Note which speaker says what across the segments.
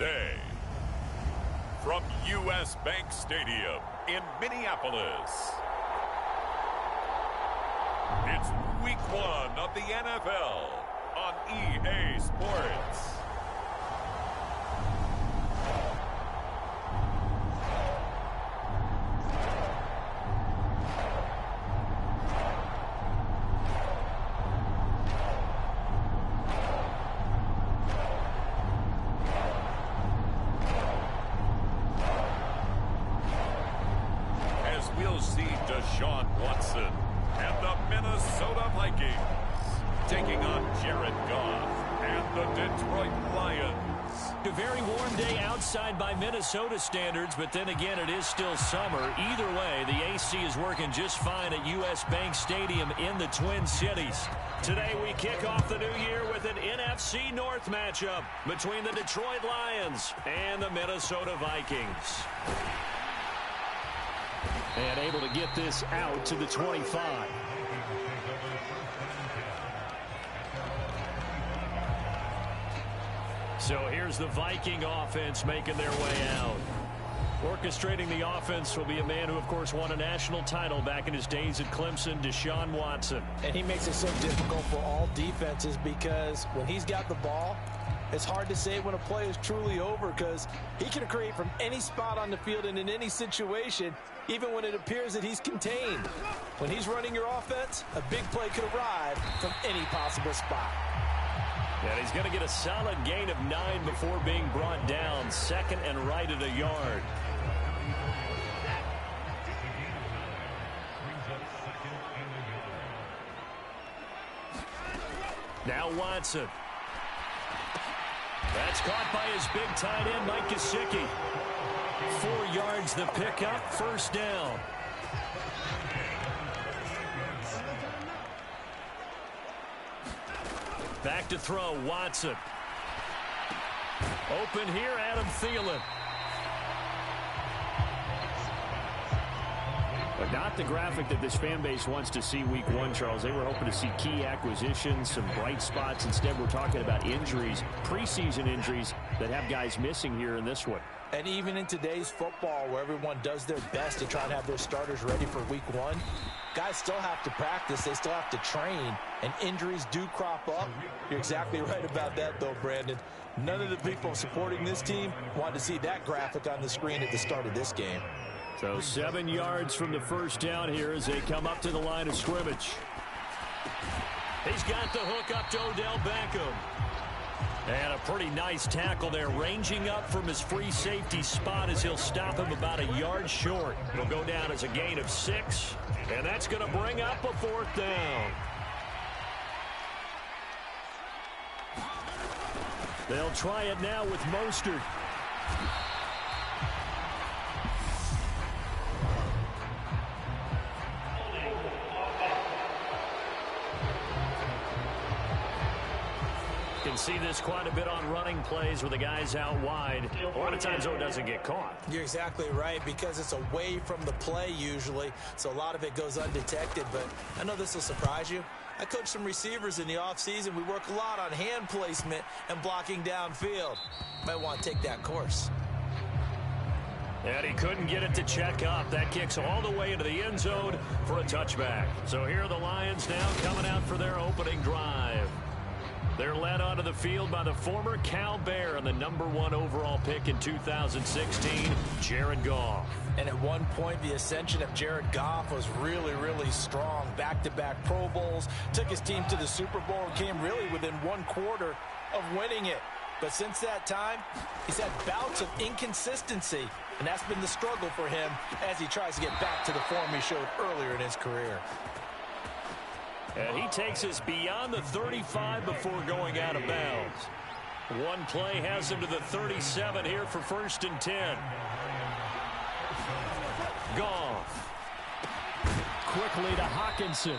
Speaker 1: today. From U.S. Bank Stadium in Minneapolis, it's Week 1 of the NFL on EA Sports. We'll see Deshaun Watson and the Minnesota Vikings taking on Jared Goff and the Detroit Lions.
Speaker 2: A very warm day outside by Minnesota standards, but then again, it is still summer. Either way, the AC is working just fine at U.S. Bank Stadium in the Twin Cities. Today, we kick off the new year with an NFC North matchup between the Detroit Lions and the Minnesota Vikings. And able to get this out to the 25. So here's the Viking offense making their way out. Orchestrating the offense will be a man who, of course, won a national title back in his days at Clemson, Deshaun Watson.
Speaker 3: And he makes it so difficult for all defenses because when he's got the ball, it's hard to say when a play is truly over because he can create from any spot on the field and in any situation, even when it appears that he's contained. When he's running your offense, a big play could arrive from any possible spot.
Speaker 2: And he's going to get a solid gain of 9 before being brought down, second and right at a yard. Now Watson. That's caught by his big tight end, Mike Gesicki. 4 yards the pickup, first down. Back to throw, Watson. Open here, Adam Thielen. But not the graphic that this fan base wants to see week 1, Charles. They were hoping to see key acquisitions, some bright spots. Instead, we're talking about injuries, preseason injuries that have guys missing here in this one.
Speaker 3: And even in today's football, where everyone does their best to try and have their starters ready for week 1, guys still have to practice. They still have to train, and injuries do crop up. You're exactly right about that, though, Brandon. None of the people supporting this team want to see that graphic on the screen at the start of this game.
Speaker 2: So 7 yards from the first down here as they come up to the line of scrimmage. He's got the hook up to Odell Beckham. And a pretty nice tackle there, ranging up from his free safety spot as he'll stop him about a yard short. It'll go down as a gain of 6, and that's going to bring up a 4th down. They'll try it now with Mostert. Can see this quite a bit on running plays where the guy's out wide. A lot of times, though, it doesn't get caught.
Speaker 3: You're exactly right because it's away from the play usually, so a lot of it goes undetected. But I know this will surprise you. I coach some receivers in the offseason. We work a lot on hand placement and blocking downfield. Might want to take that course.
Speaker 2: And he couldn't get it to check up. That kicks all the way into the end zone for a touchback. So here are the Lions now coming out for their opening drive. They're led onto the field by the former Cal Bear and the #1 overall pick in 2016, Jared Goff.
Speaker 3: And at one point, the ascension of Jared Goff was really, really strong. Back-to-back Pro Bowls, took his team to the Super Bowl, and came really within 1/4 of winning it. But since that time, he's had bouts of inconsistency, and that's been the struggle for him as he tries to get back to the form he showed earlier in his career.
Speaker 2: And he takes us beyond the 35 before going out of bounds. One play has him to the 37 here for 1st and 10. Goff. Quickly to Hawkinson.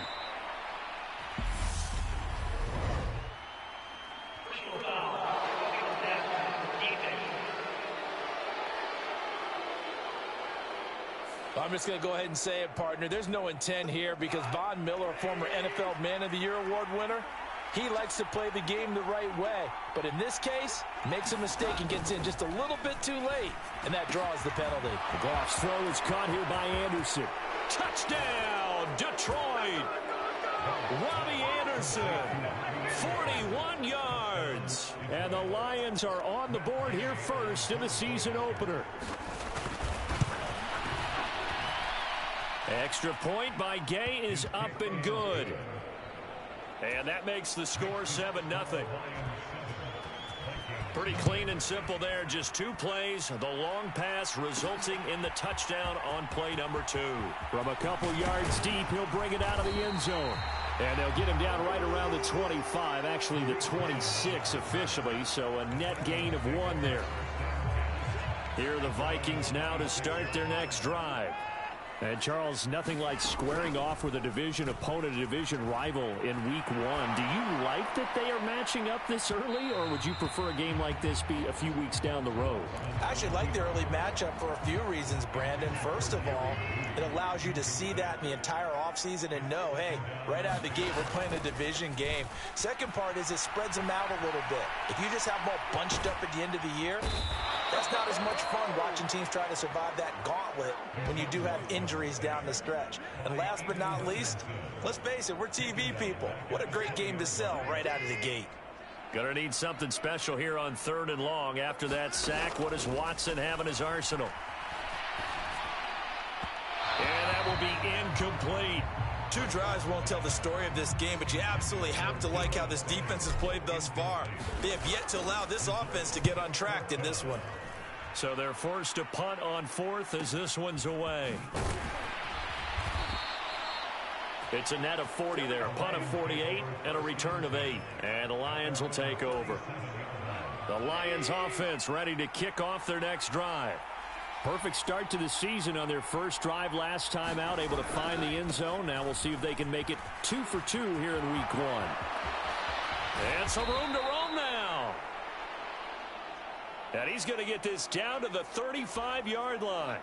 Speaker 3: I'm just going to go ahead and say it, partner. There's no intent here because Von Miller, former NFL Man of the Year award winner, He likes to play the game the right way. But in this case, makes a mistake and gets in just a little bit too late. And that draws the penalty.
Speaker 2: The Goff's throw is caught here by Anderson. Touchdown, Detroit! Robbie Anderson, 41 yards. And the Lions are on the board here first in the season opener. Extra point by Gay is up and good. And that makes the score 7-0. Pretty clean and simple there. Just 2 plays. The long pass resulting in the touchdown on play number 2. From a couple yards deep, he'll bring it out of the end zone. And they'll get him down right around the 25, actually the 26 officially, so a net gain of 1 there. Here are the Vikings now to start their next drive. And, Charles, nothing like squaring off with a division opponent, a division rival in week 1. Do you like that they are matching up this early, or would you prefer a game like this be a few weeks down the road?
Speaker 3: I actually like the early matchup for a few reasons, Brandon. First of all, it allows you to see that in the entire offseason and know, hey, right out of the gate, we're playing a division game. Second part is it spreads them out a little bit. If you just have them all bunched up at the end of the year, that's not as much fun watching teams try to survive that gauntlet when you do have injuries down the stretch. And last but not least, let's face it, we're TV people. What a great game to sell right out of the gate.
Speaker 2: Gonna need something special here on 3rd and long. After that sack, what does Watson have in his arsenal? And that will be incomplete.
Speaker 3: 2 drives won't tell the story of this game, but you absolutely have to like how this defense has played thus far. They have yet to allow this offense to get untracked in this one.
Speaker 2: So they're forced to punt on 4th as this one's away. It's a net of 40 there, a punt of 48 and a return of 8. And the Lions will take over. The Lions offense ready to kick off their next drive. Perfect start to the season on their first drive last time out, able to find the end zone. Now we'll see if they can make it 2 for 2 here in week 1. And some room to roam now. And he's going to get this down to the 35-yard line.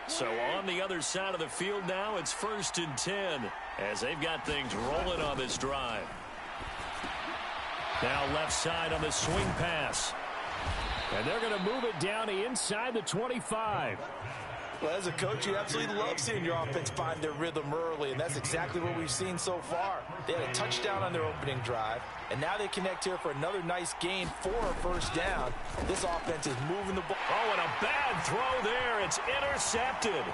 Speaker 2: So on the other side of the field now, it's 1st and 10 as they've got things rolling on this drive. Now left side on the swing pass. And they're going to move it down to inside the 25.
Speaker 3: Well, as a coach, you absolutely love seeing your offense find their rhythm early, and that's exactly what we've seen so far. They had a touchdown on their opening drive, and now they connect here for another nice gain for a first down. This offense is moving the ball.
Speaker 2: Oh, and a bad throw there. It's intercepted.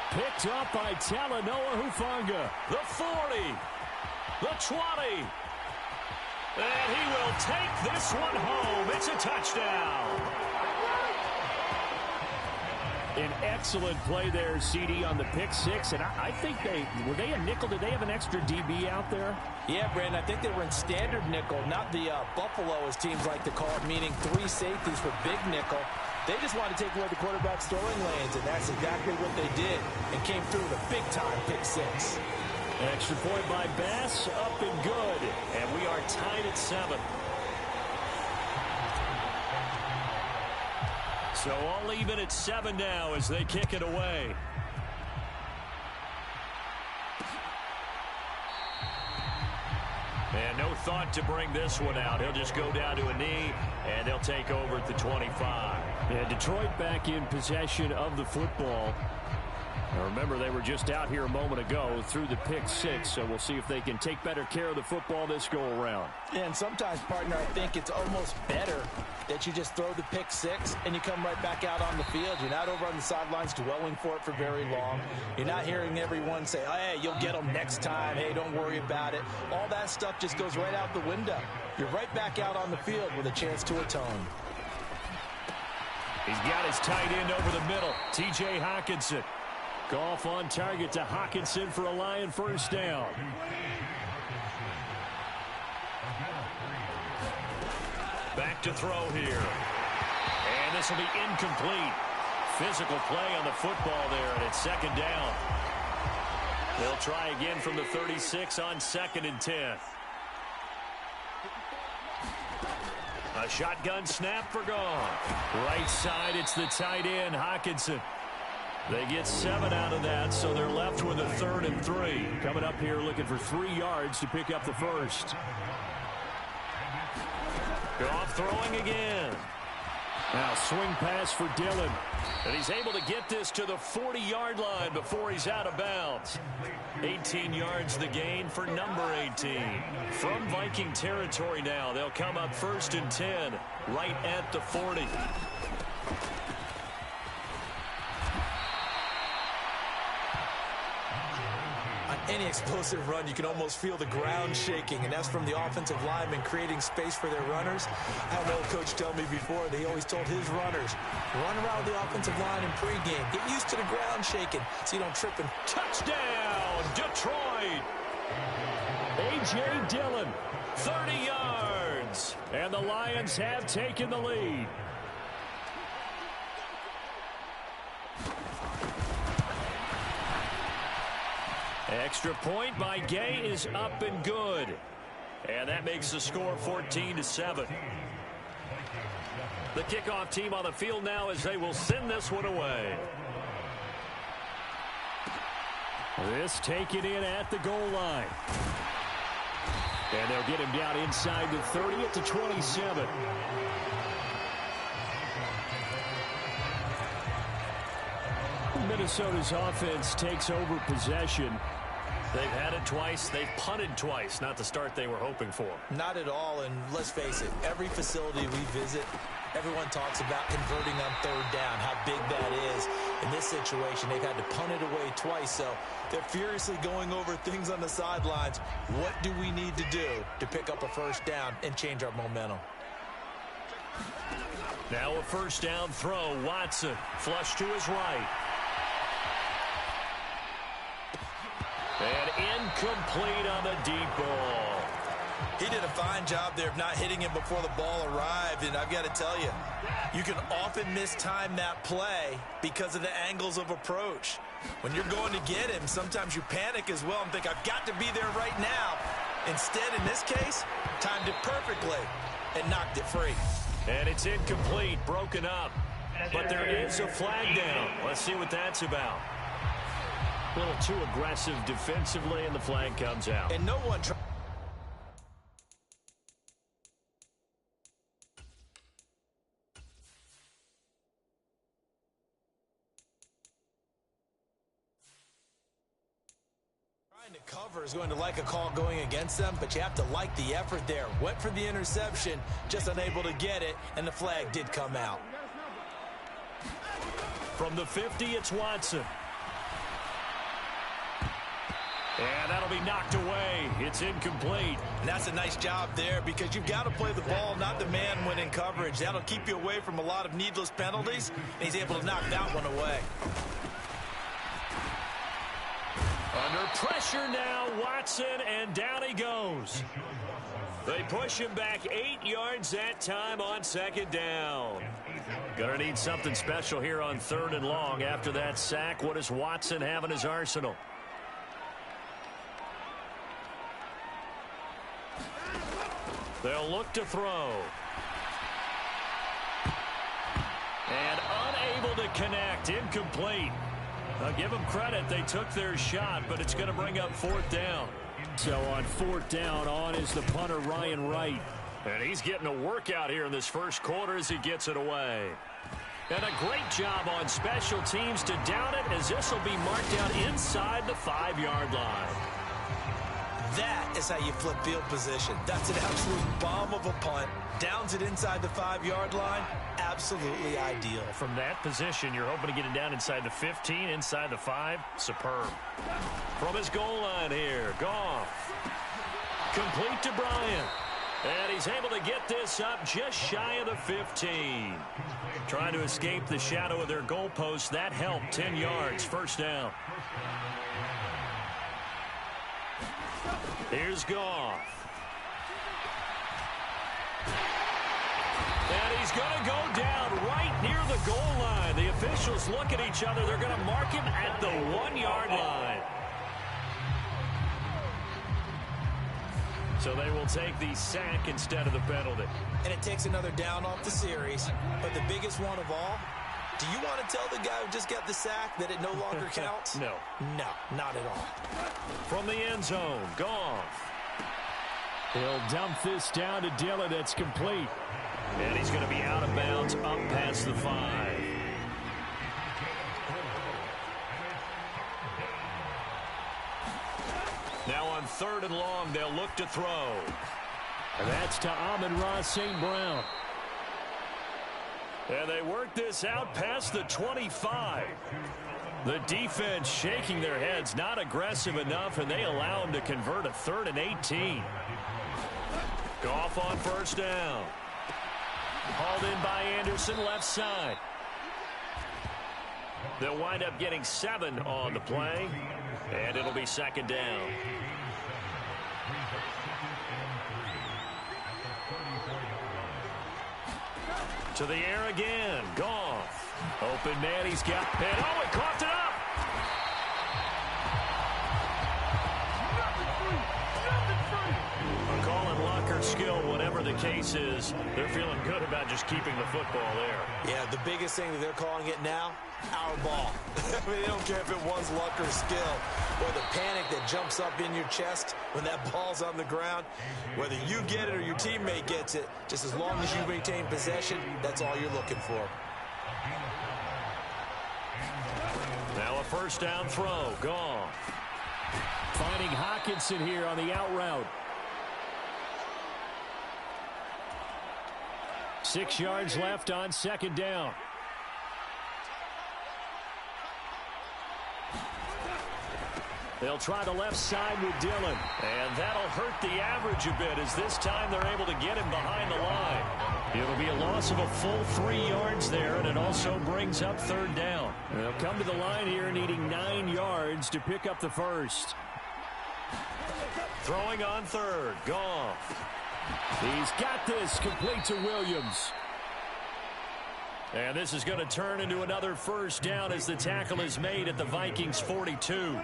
Speaker 2: Picked up by Talanoa Hufanga. The 40. The 20. And he will take this one home. It's a touchdown. An excellent play there, CD, on the pick 6. And I think were they a nickel? Did they have an extra DB out there?
Speaker 3: Yeah, Brandon, I think they were in standard nickel, not the Buffalo, as teams like to call it, meaning 3 safeties for big nickel. They just wanted to take away the quarterback's throwing lanes, and that's exactly what they did, and came through with a big-time pick 6.
Speaker 2: Extra point by Bass, up and good. And we are tied at 7. So all even at 7 now as they kick it away. And no thought to bring this one out. He'll just go down to a knee, and they'll take over at the 25. And Detroit back in possession of the football. Now remember, they were just out here a moment ago through the pick 6, so we'll see if they can take better care of the football this go-around.
Speaker 3: And sometimes, partner, I think it's almost better that you just throw the pick 6 and you come right back out on the field. You're not over on the sidelines dwelling for it for very long. You're not hearing everyone say, oh, hey, you'll get them next time. Hey, don't worry about it. All that stuff just goes right out the window. You're right back out on the field with a chance to atone.
Speaker 2: He's got his tight end over the middle, T.J. Hockenson. Goff on target to Hockenson for a Lion first down. Back to throw here. And this will be incomplete. Physical play on the football there, and it's 2nd down. They'll try again from the 36 on 2nd and 10. A shotgun snap for Goff. Right side, it's the tight end, Hockenson. They get 7 out of that, so they're left with a 3rd and 3. Coming up here looking for 3 yards to pick up the first. Goff throwing again. Now swing pass for Dillon. And he's able to get this to the 40-yard line before he's out of bounds. 18 yards the gain for number 18. From Viking territory now, they'll come up 1st and 10, right at the 40.
Speaker 3: Any explosive run, you can almost feel the ground shaking, and that's from the offensive linemen creating space for their runners. I had an old coach tell me before, they always told his runners, run around the offensive line in pregame. Get used to the ground shaking so you don't trip and...
Speaker 2: Touchdown, Detroit! A.J. Dillon, 30 yards, and the Lions have taken the lead. Extra point by Gay is up and good. And that makes the score 14-7. The kickoff team on the field now as they will send this one away. This taken in at the goal line. And they'll get him down inside the 30 at the 27. Minnesota's offense takes over possession. They've had it twice. They've punted twice. Not the start they were hoping for.
Speaker 3: Not at all, and let's face it, every facility we visit, everyone talks about converting on 3rd down, how big that is. In this situation, they've had to punt it away twice, so they're furiously going over things on the sidelines. What do we need to do to pick up a 1st down and change our momentum?
Speaker 2: Now a 1st down throw. Watson, flush to his right. And incomplete on the deep ball.
Speaker 3: He did a fine job there of not hitting him before the ball arrived, and I've got to tell you, you can often mistime that play because of the angles of approach. When you're going to get him, sometimes you panic as well and think, I've got to be there right now. Instead, in this case, timed it perfectly and knocked it free.
Speaker 2: And it's incomplete, broken up. But there is a flag down. Let's see what that's about. A little too aggressive defensively, and the flag comes out.
Speaker 3: And no one trying to cover is going to like a call going against them, but you have to like the effort there. Went for the interception, just unable to get it, and the flag did come out.
Speaker 2: From the 50, it's Watson. And that'll be knocked away. It's incomplete.
Speaker 3: And that's a nice job there because you've got to play the ball, not the man when in coverage. That'll keep you away from a lot of needless penalties, and he's able to knock that one away.
Speaker 2: Under pressure now, Watson, and down he goes. They push him back 8 yards that time on 2nd down. Gonna need something special here on 3rd and long. After that sack, what does Watson have in his arsenal? They'll look to throw. And unable to connect. Incomplete. I'll give them credit. They took their shot, but it's going to bring up 4th down. So on 4th down, on is the punter, Ryan Wright. And he's getting a workout here in this first quarter as he gets it away. And a great job on special teams to down it, as this will be marked out inside the 5-yard line.
Speaker 3: That is how you flip field position. That's an absolute bomb of a punt. Downs it inside the 5-yard line. Absolutely ideal.
Speaker 2: From that position, you're hoping to get it down inside the 15, inside the 5. Superb. From his goal line here, Goff. Complete to Bryant. And he's able to get this up just shy of the 15. Trying to escape the shadow of their goalpost. That helped. 10 yards, 1st down. Here's Goff. And he's going to go down right near the goal line. The officials look at each other. They're going to mark him at the 1-yard line. So they will take the sack instead of the penalty.
Speaker 3: And it takes another down off the series. But the biggest one of all, do you want to tell the guy who just got the sack that it no longer counts? No, not at all.
Speaker 2: From the end zone, Goff. He'll dump this down to Dillon. It's complete. And he's going to be out of bounds up past the 5. Now on 3rd and long, they'll look to throw. And that's to Amon-Ra St. Brown. And they work this out past the 25. The defense shaking their heads, not aggressive enough, and they allow them to convert a 3rd and 18. Goff on 1st down. Hauled in by Anderson, left side. They'll wind up getting 7 on the play, and it'll be 2nd down. To the air again. Goff. Open man. He's got it. Oh, he coughed it up. Calling luck or skill, whatever the case is, they're feeling good about just keeping the football there.
Speaker 3: Yeah, the biggest thing that they're calling it now, our ball. I mean, they don't care if it was luck or skill, or the panic that jumps up in your chest when that ball's on the ground. Whether you get it or your teammate gets it, just as long as you maintain possession, that's all you're looking for.
Speaker 2: Now a 1st down throw. Gone. Finding Hockenson here on the out route. 6 yards left on 2nd down. They'll try the left side with Dillon. And that'll hurt the average a bit, as this time they're able to get him behind the line. It'll be a loss of a full 3 yards there, and it also brings up 3rd down. They'll come to the line here needing 9 yards to pick up the 1st. Throwing on 3rd. Goff. He's got this, complete to Williams. And this is going to turn into another 1st down as the tackle is made at the Vikings 42.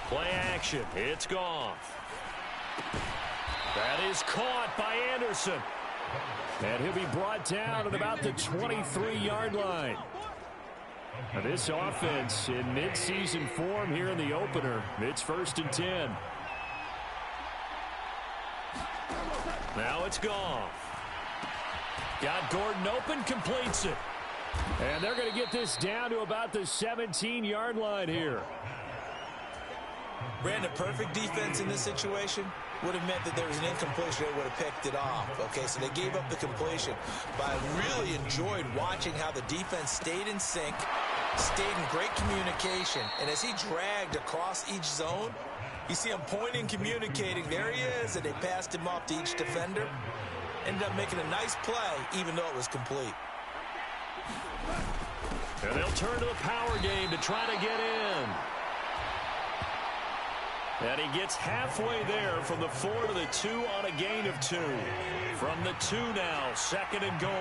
Speaker 2: Play action. It's Goff. That is caught by Anderson. And he'll be brought down at about the 23-yard line. Now this offense in midseason form here in the opener. It's 1st and 10. Now it's Goff. Got Gordon open, completes it. And they're going to get this down to about the 17-yard line here.
Speaker 3: Brandon, perfect defense in this situation would have meant that there was an incompletion. They would have picked it off. Okay, so they gave up the completion. But I really enjoyed watching how the defense stayed in sync, stayed in great communication. And as he dragged across each zone, you see him pointing, communicating. There he is, and they passed him off to each defender. Ended up making a nice play, even though it was complete.
Speaker 2: And they'll turn to the power game to try to get in. And he gets halfway there from the 4 to the 2 on a gain of 2. From the 2 now, 2nd and goal.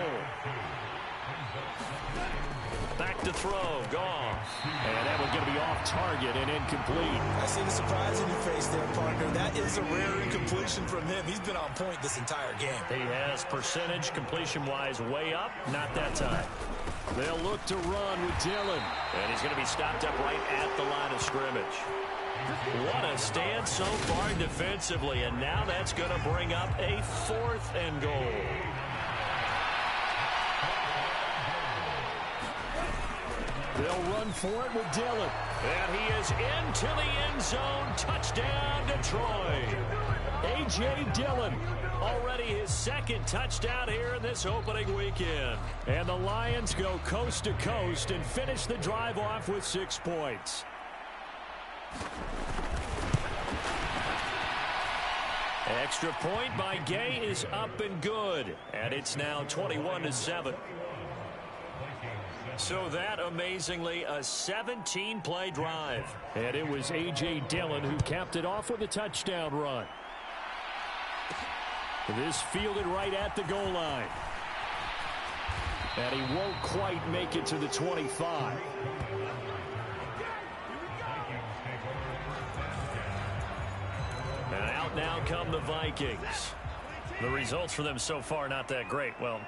Speaker 2: Back to throw, Goff. And that one's going to be off target and incomplete.
Speaker 3: I see the surprise in your face there, partner. That is a rare incompletion from him. He's been on point this entire game.
Speaker 2: He has percentage completion-wise way up, not that time. They'll look to run with Dillon. And he's going to be stopped up right at the line of scrimmage. What a stand so far defensively, and now that's going to bring up a 4th and goal. They'll run for it with Dillon. And he is into the end zone. Touchdown, Detroit. A.J. Dillon, already his 2nd touchdown here in this opening weekend. And the Lions go coast to coast and finish the drive off with 6 points. Extra point by Gay is up and good. And it's now 21-7. So that, amazingly, a 17-play drive. And it was A.J. Dillon who capped it off with a touchdown run. This fielded right at the goal line. And he won't quite make it to the 25. And out now come the Vikings. The results for them so far not that great. Well,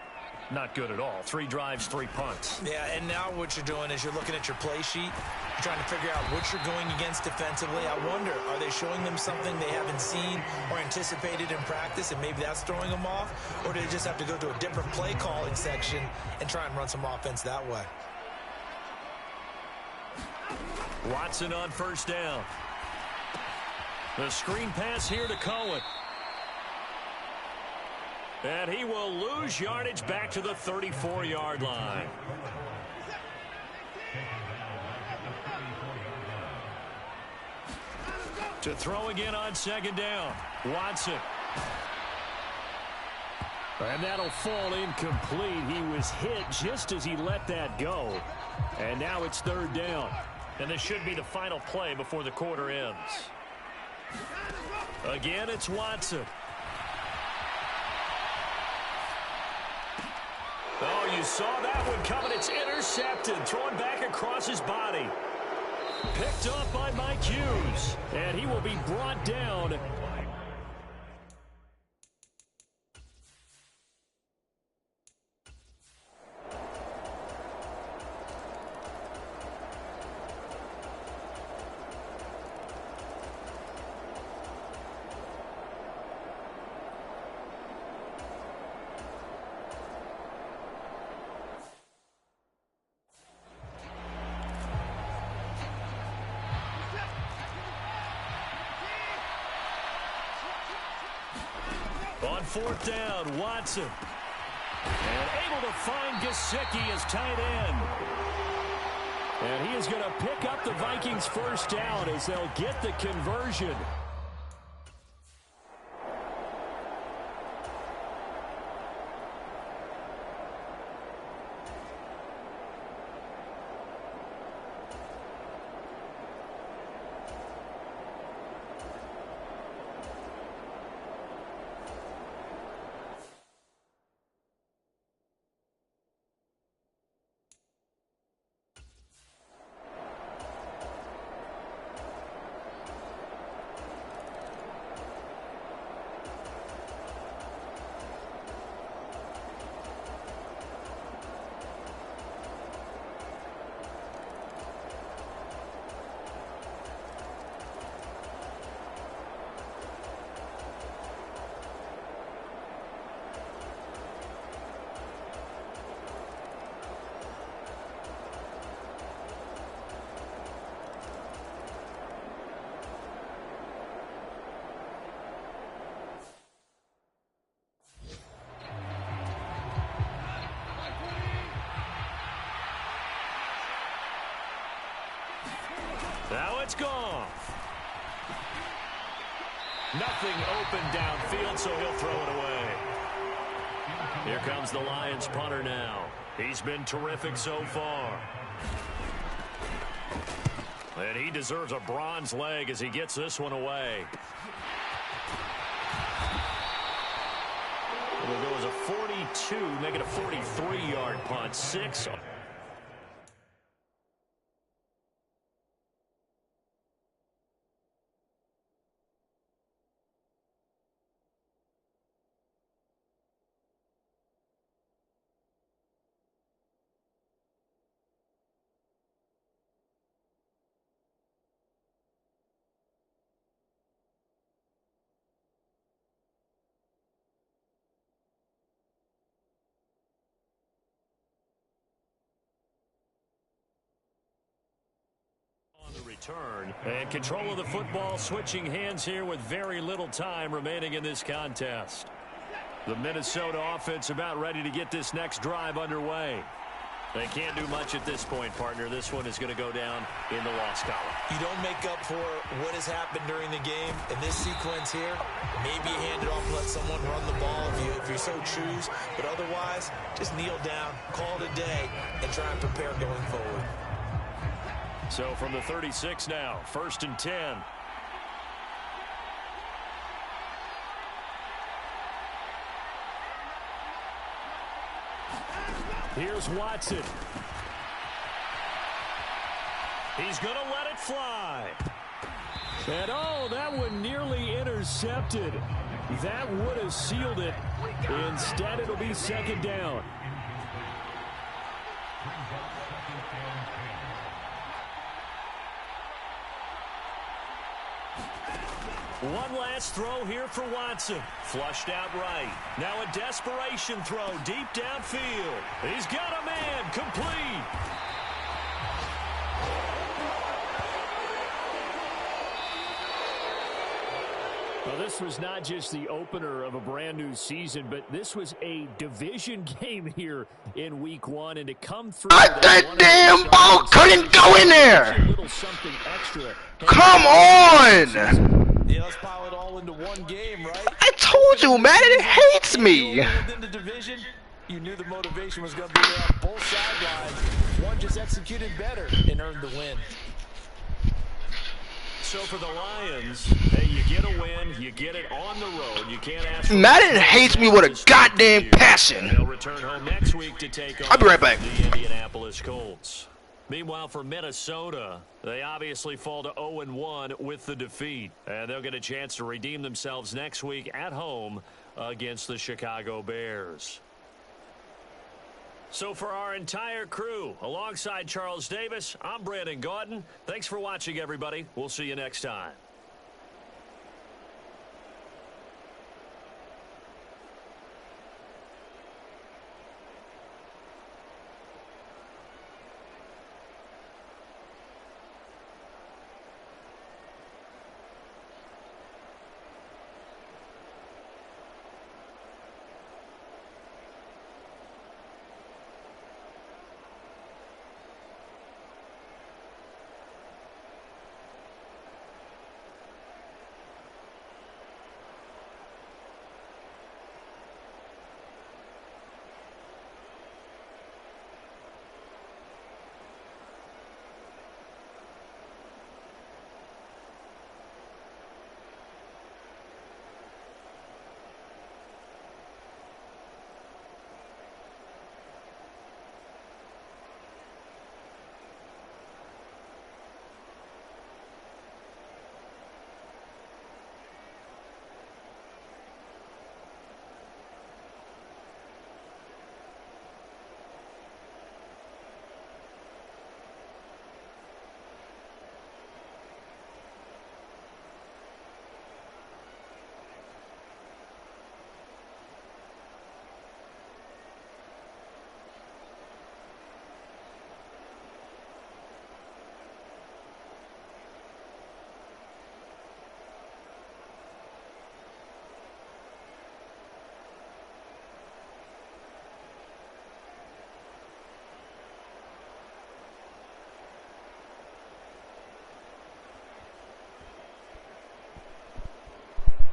Speaker 2: not good at all. 3 drives, 3 punts.
Speaker 3: Yeah, and now what you're doing is you're looking at your play sheet, trying to figure out what you're going against defensively. I wonder, are they showing them something they haven't seen or anticipated in practice, and maybe that's throwing them off? Or do they just have to go to a different play calling section and try and run some offense that way?
Speaker 2: Watson on first down. The screen pass here to Cohen. And he will lose yardage back to the 34-yard line. To throw again on second down. Watson. And that'll fall incomplete. He was hit just as he let that go. And now it's third down. And this should be the final play before the quarter ends. Again, it's Watson. Oh, you saw that one coming. It's intercepted. Thrown back across his body. Picked up by Mike Hughes. And he will be brought down. On fourth down, Watson. And able to find Gesicki as tight end. And he is going to pick up the Vikings first down as they'll get the conversion. Now it's gone. Nothing open downfield, so he'll throw it away. Here comes the Lions punter now. He's been terrific so far. And he deserves a bronze leg as he gets this one away. It'll go as a 42, make it a 43-yard punt. 6. Return and control of the football, switching hands here with very little time remaining in this contest. The Minnesota offense about ready to get this next drive underway. They can't do much at this point, partner. This one is going to go down in the loss column.
Speaker 3: You don't make up for what has happened during the game. In this sequence here, maybe you hand it off and let someone run the ball if you so choose. But otherwise, just kneel down, call it a day, and try and prepare going forward.
Speaker 2: So from the 36 now, 1st and 10. Here's Watson. He's going to let it fly. And oh, that one nearly intercepted. That would have sealed it. Instead, it'll be second down. One last throw here for Watson. Flushed out right. Now a desperation throw deep downfield. He's got a man. Complete. Well, this was not just the opener of a brand new season, but this was a division game here in week 1. And to come through
Speaker 4: that damn ball couldn't go in there. Come on.
Speaker 3: Yeah, let's pile it all into one game, right?
Speaker 4: I told you, man, it hates me.
Speaker 3: Within the division, you knew the motivation was going to be there on both sidelines. One just executed better and earned the win.
Speaker 2: So for the Lions, hey, you get a win, you get it on the road. You can't ask.
Speaker 4: Madden hates me with a goddamn passion.
Speaker 2: They'll return home next week to take on
Speaker 4: I'll be right back.
Speaker 2: the Indianapolis Colts. Meanwhile, for Minnesota, they obviously fall to 0-1 with the defeat, and they'll get a chance to redeem themselves next week at home against the Chicago Bears. So for our entire crew, alongside Charles Davis, I'm Brandon Gaudin. Thanks for watching, everybody. We'll see you next time.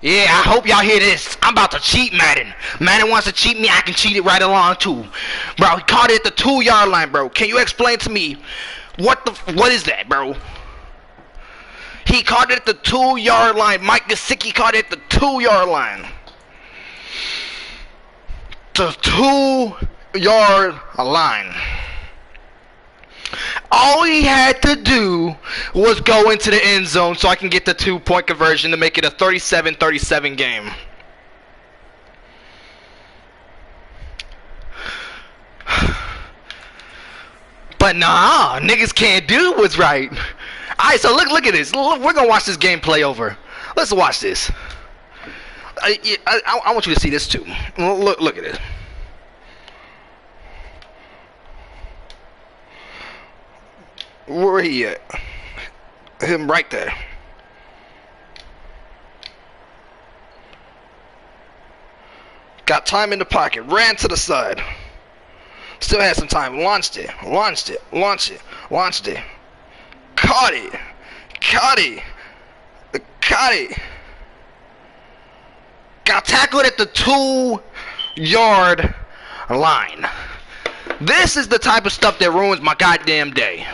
Speaker 4: Yeah, I hope y'all hear this. I'm about to cheat Madden. Madden wants to cheat me, I can cheat it right along too. Bro, he caught it at the 2-yard line, bro. Can you explain to me what is that, bro? He caught it at the 2-yard line. Mike Gesicki caught it at the 2-yard line. The 2-yard line. All he had to do was go into the end zone so I can get the 2-point conversion to make it a 37-37 game. But nah, niggas can't do what's right. Alright, so look at this. We're gonna watch this gameplay over. Let's watch this. I want you to see this too. Look at it. Where he at? Him right there. Got time in the pocket. Ran to the side. Still had some time. Launched it. Launched it. Launched it. Launched it. Caught it. Caught it. Caught it. Got tackled at the 2-yard line. This is the type of stuff that ruins my goddamn day.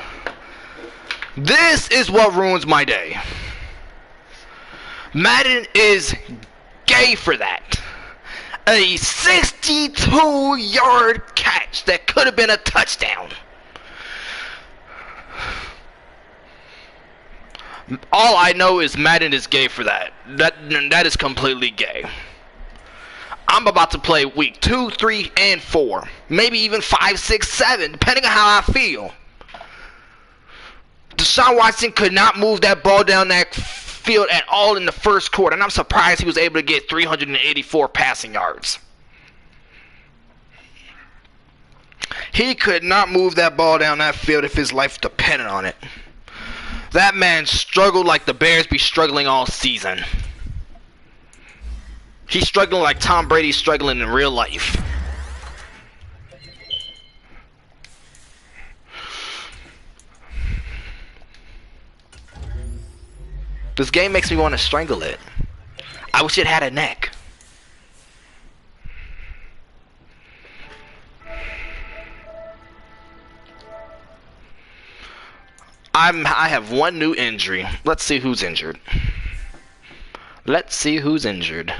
Speaker 4: This is what ruins my day. Madden is gay for that. A 62-yard catch that could have been a touchdown. All I know is Madden is gay for that. That is completely gay. I'm about to play week 2, 3, and 4. Maybe even 5, 6, 7, depending on how I feel. Deshaun Watson could not move that ball down that field field at all in the first quarter, and I'm surprised he was able to get 384 passing yards. He could not move that ball down that field if his life depended on it. That man struggled like the Bears be struggling all season. He's struggling like Tom Brady's struggling in real life. This game makes me want to strangle it. I wish it had a neck. I have one new injury. Let's see who's injured. Let's see who's injured.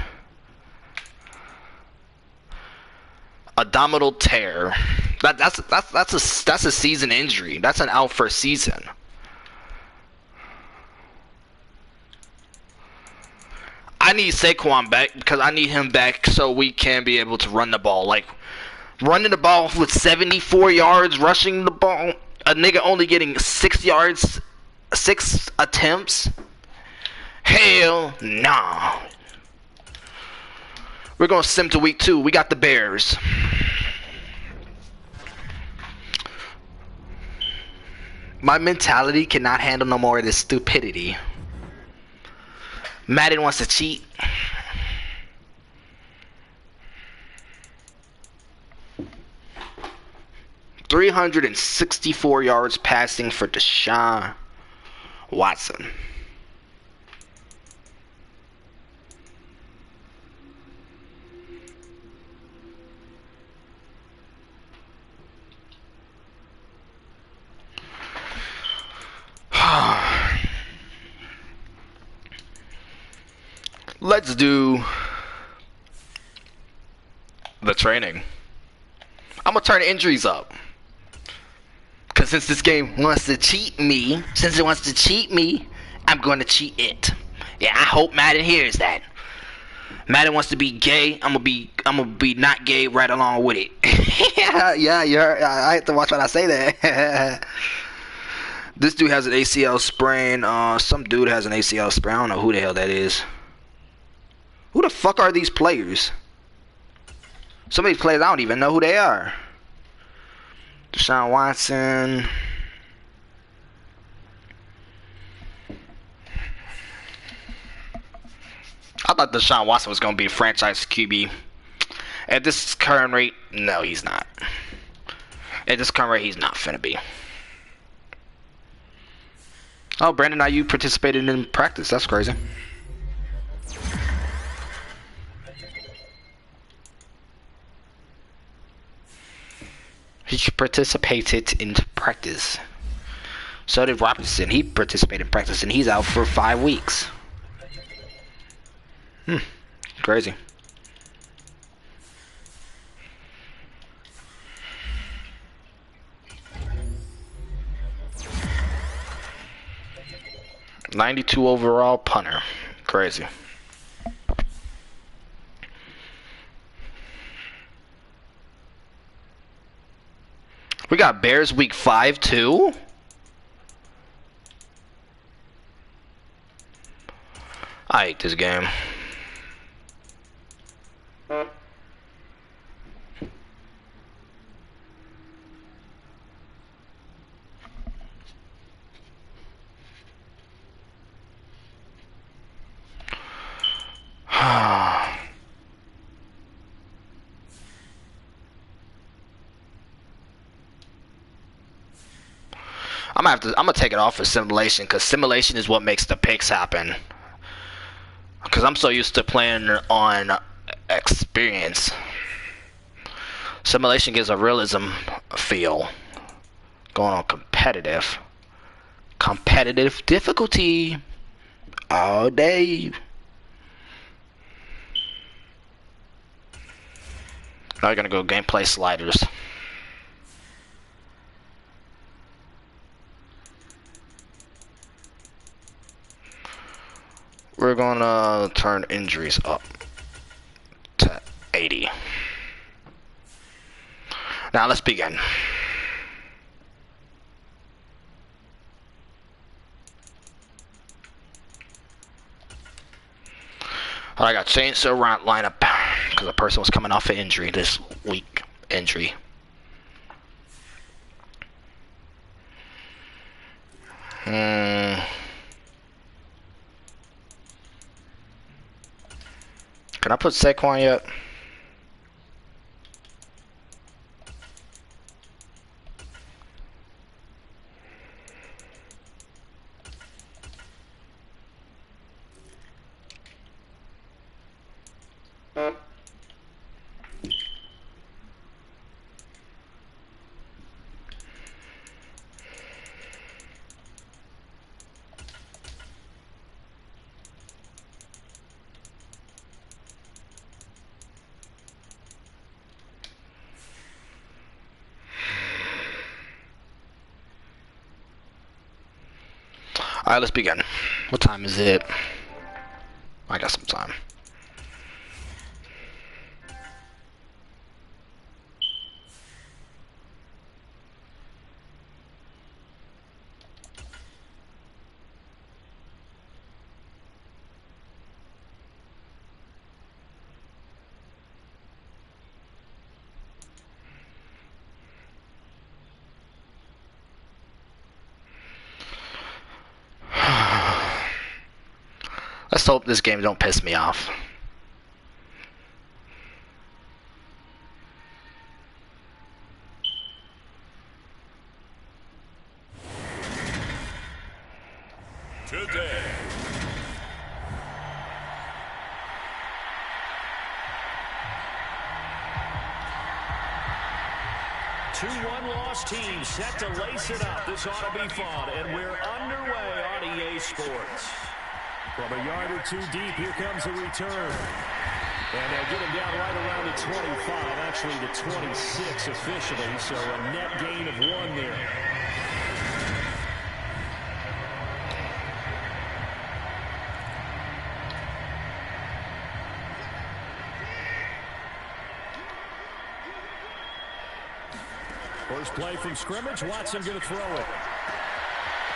Speaker 4: Abdominal tear. That's a season injury. That's an out for a season. I need Saquon back because I need him back so we can be able to run the ball. Like running the ball with 74 yards, rushing the ball. A nigga only getting 6 yards, 6 attempts. Hell nah. We're gonna sim to week 2. We got the Bears. My mentality cannot handle no more of this stupidity. Madden wants to cheat. .364 yards passing for Deshaun Watson. Let's do the training. I'm gonna turn the injuries up. Cause since this game wants to cheat me, I'm gonna cheat it. Yeah, I hope Madden hears that. Madden wants to be gay. I'm gonna be not gay right along with it. I have to watch when I say that. This dude has an ACL sprain. Some dude has an ACL sprain. I don't know who the hell that is. Who the fuck are these players? Some of these players I don't even know who they are. Deshaun Watson. I thought Deshaun Watson was going to be a franchise QB. At this current rate, no, he's not. At this current rate, he's not finna be. Oh, Brandon Ayuk participated in practice. That's crazy. He participated in practice. So did Robinson. He participated in practice, and he's out for 5 weeks. Crazy. .92 overall punter. Crazy. We got Bears week 5 too. I hate this game. I'm gonna take it off of simulation because simulation is what makes the picks happen. Because I'm so used to playing on experience. Simulation gives a realism feel. Going on competitive difficulty all day. Now we're gonna go gameplay sliders. We're gonna turn injuries up to 80. Now let's begin. I got changed to a lineup because a person was coming off an injury this week. Injury. Can I put Saquon yet? Alright, let's begin. What time is it? I got some time. Let's hope this game don't piss me off.
Speaker 1: Today.
Speaker 2: Two one-loss teams set to lace it up. This ought to be fun, and we're underway on EA Sports. From a yard or two deep, here comes a return. And they'll get him down right around the 25, actually the 26 officially, so a net gain of 1 there. First play from scrimmage, Watson going to throw it.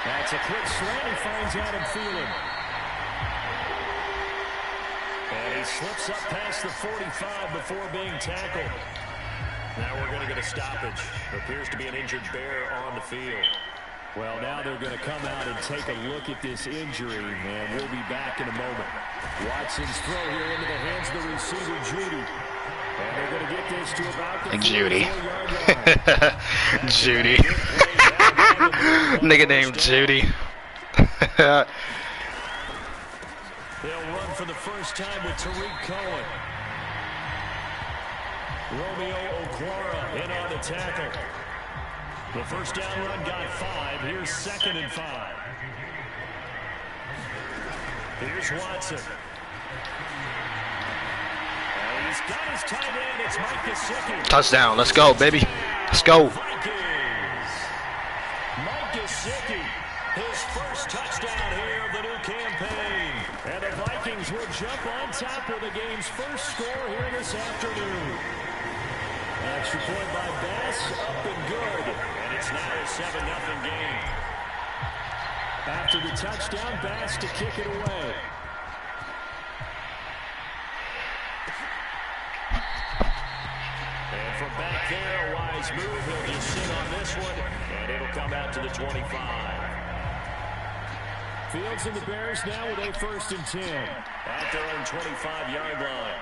Speaker 2: That's a quick slant, he finds Adam Thielen. And he slips up past the 45 before being tackled. Now we're going to get a stoppage. Appears to be an injured bear on the field. Well, now they're going to come out and take a look at this injury, and we'll be back in a moment. Watson's throw here into the hands of the receiver, Judy. And they're going to get this to about the
Speaker 4: Judy. Judy. Nigga named Judy.
Speaker 2: They'll run for the first time with Tariq Cohen. Romeo Okwara in on the tackle. The first down run got 5. Here's 2nd and 5. Here's Watson. And he's got his tight end. It's Mike Gesicki.
Speaker 4: Touchdown. Let's go, baby. Let's go.
Speaker 2: Vikings. Mike Gesicki, his first touchdown here of the new campaign. And the Vikings will jump on top of the game's first score here this afternoon. Extra point by Bass, up and good. And it's now a 7-0 game. After the touchdown, Bass to kick it away. And from back there, a wise move. He'll just sit on this one, and it'll come out to the 25. Fields and the Bears now with a 1st and 10. At their own 25-yard line.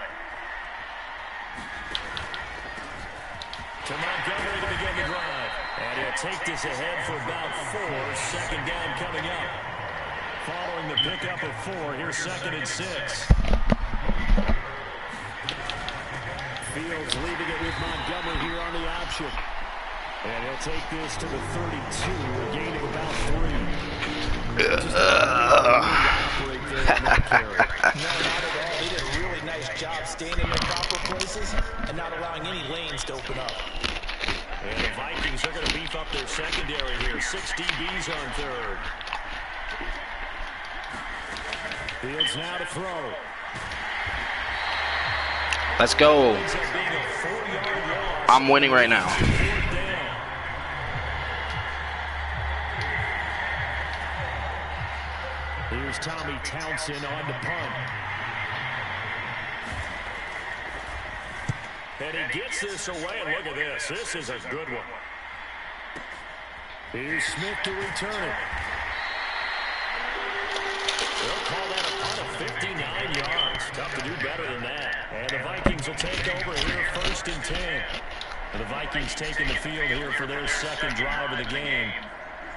Speaker 2: To Montgomery to begin the drive. And he'll take this ahead for about 4. 2nd down coming up. Following the pickup of 4, here's 2nd and 6. Fields leaving it with Montgomery here on the option. And he'll take this to the 32, a gain of about 3.
Speaker 3: He did a really nice job staying in the proper places and not allowing any lanes to open up.
Speaker 2: And the Vikings are going to beef up their secondary here. 6 DBs on 3rd. Fields now to throw.
Speaker 4: Let's go. I'm winning right now.
Speaker 2: Here's Tommy Townsend on the punt. And he gets this away, and look at this. This is a good one. Here's Smith to return it. They'll call that a punt of 59 yards. Tough to do better than that. And the Vikings will take over here 1st and 10. And the Vikings taking the field here for their second drive of the game.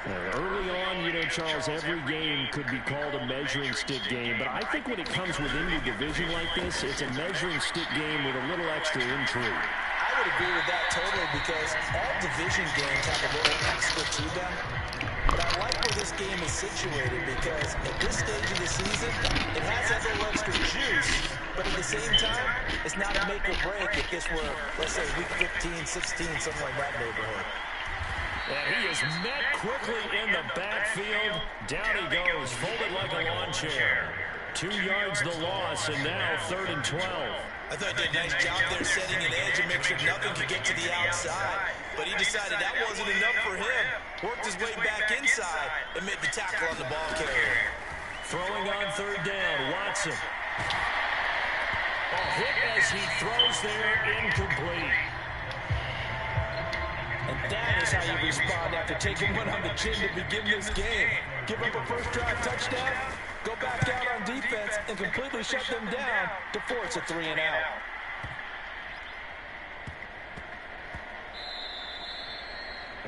Speaker 2: Early on, you know, Charles, every game could be called a measuring stick game. But I think when it comes within your division like this, it's a measuring stick game with a little extra intrigue.
Speaker 3: I would agree with that totally because all division games have a little extra to them. But I like where this game is situated because at this stage of the season, it has that little extra juice. But at the same time, it's not a make or break if this were, let's say, week 15, 16, something like that neighborhood.
Speaker 2: And he is met quickly in the backfield. Down he goes, folded like a lawn chair. 2 yards the loss, and now 3rd and 12.
Speaker 3: I thought he did a nice job there setting an edge and make sure nothing could get to the outside. But he decided that wasn't enough for him. Worked his way back inside and made the tackle on the ball carrier.
Speaker 2: Throwing on 3rd down, Watson. A hit as he throws there, incomplete.
Speaker 3: And that is how you respond after taking one on the chin to begin this game. Give up a first drive touchdown, go back out on defense, and completely shut them down to force a 3 and out.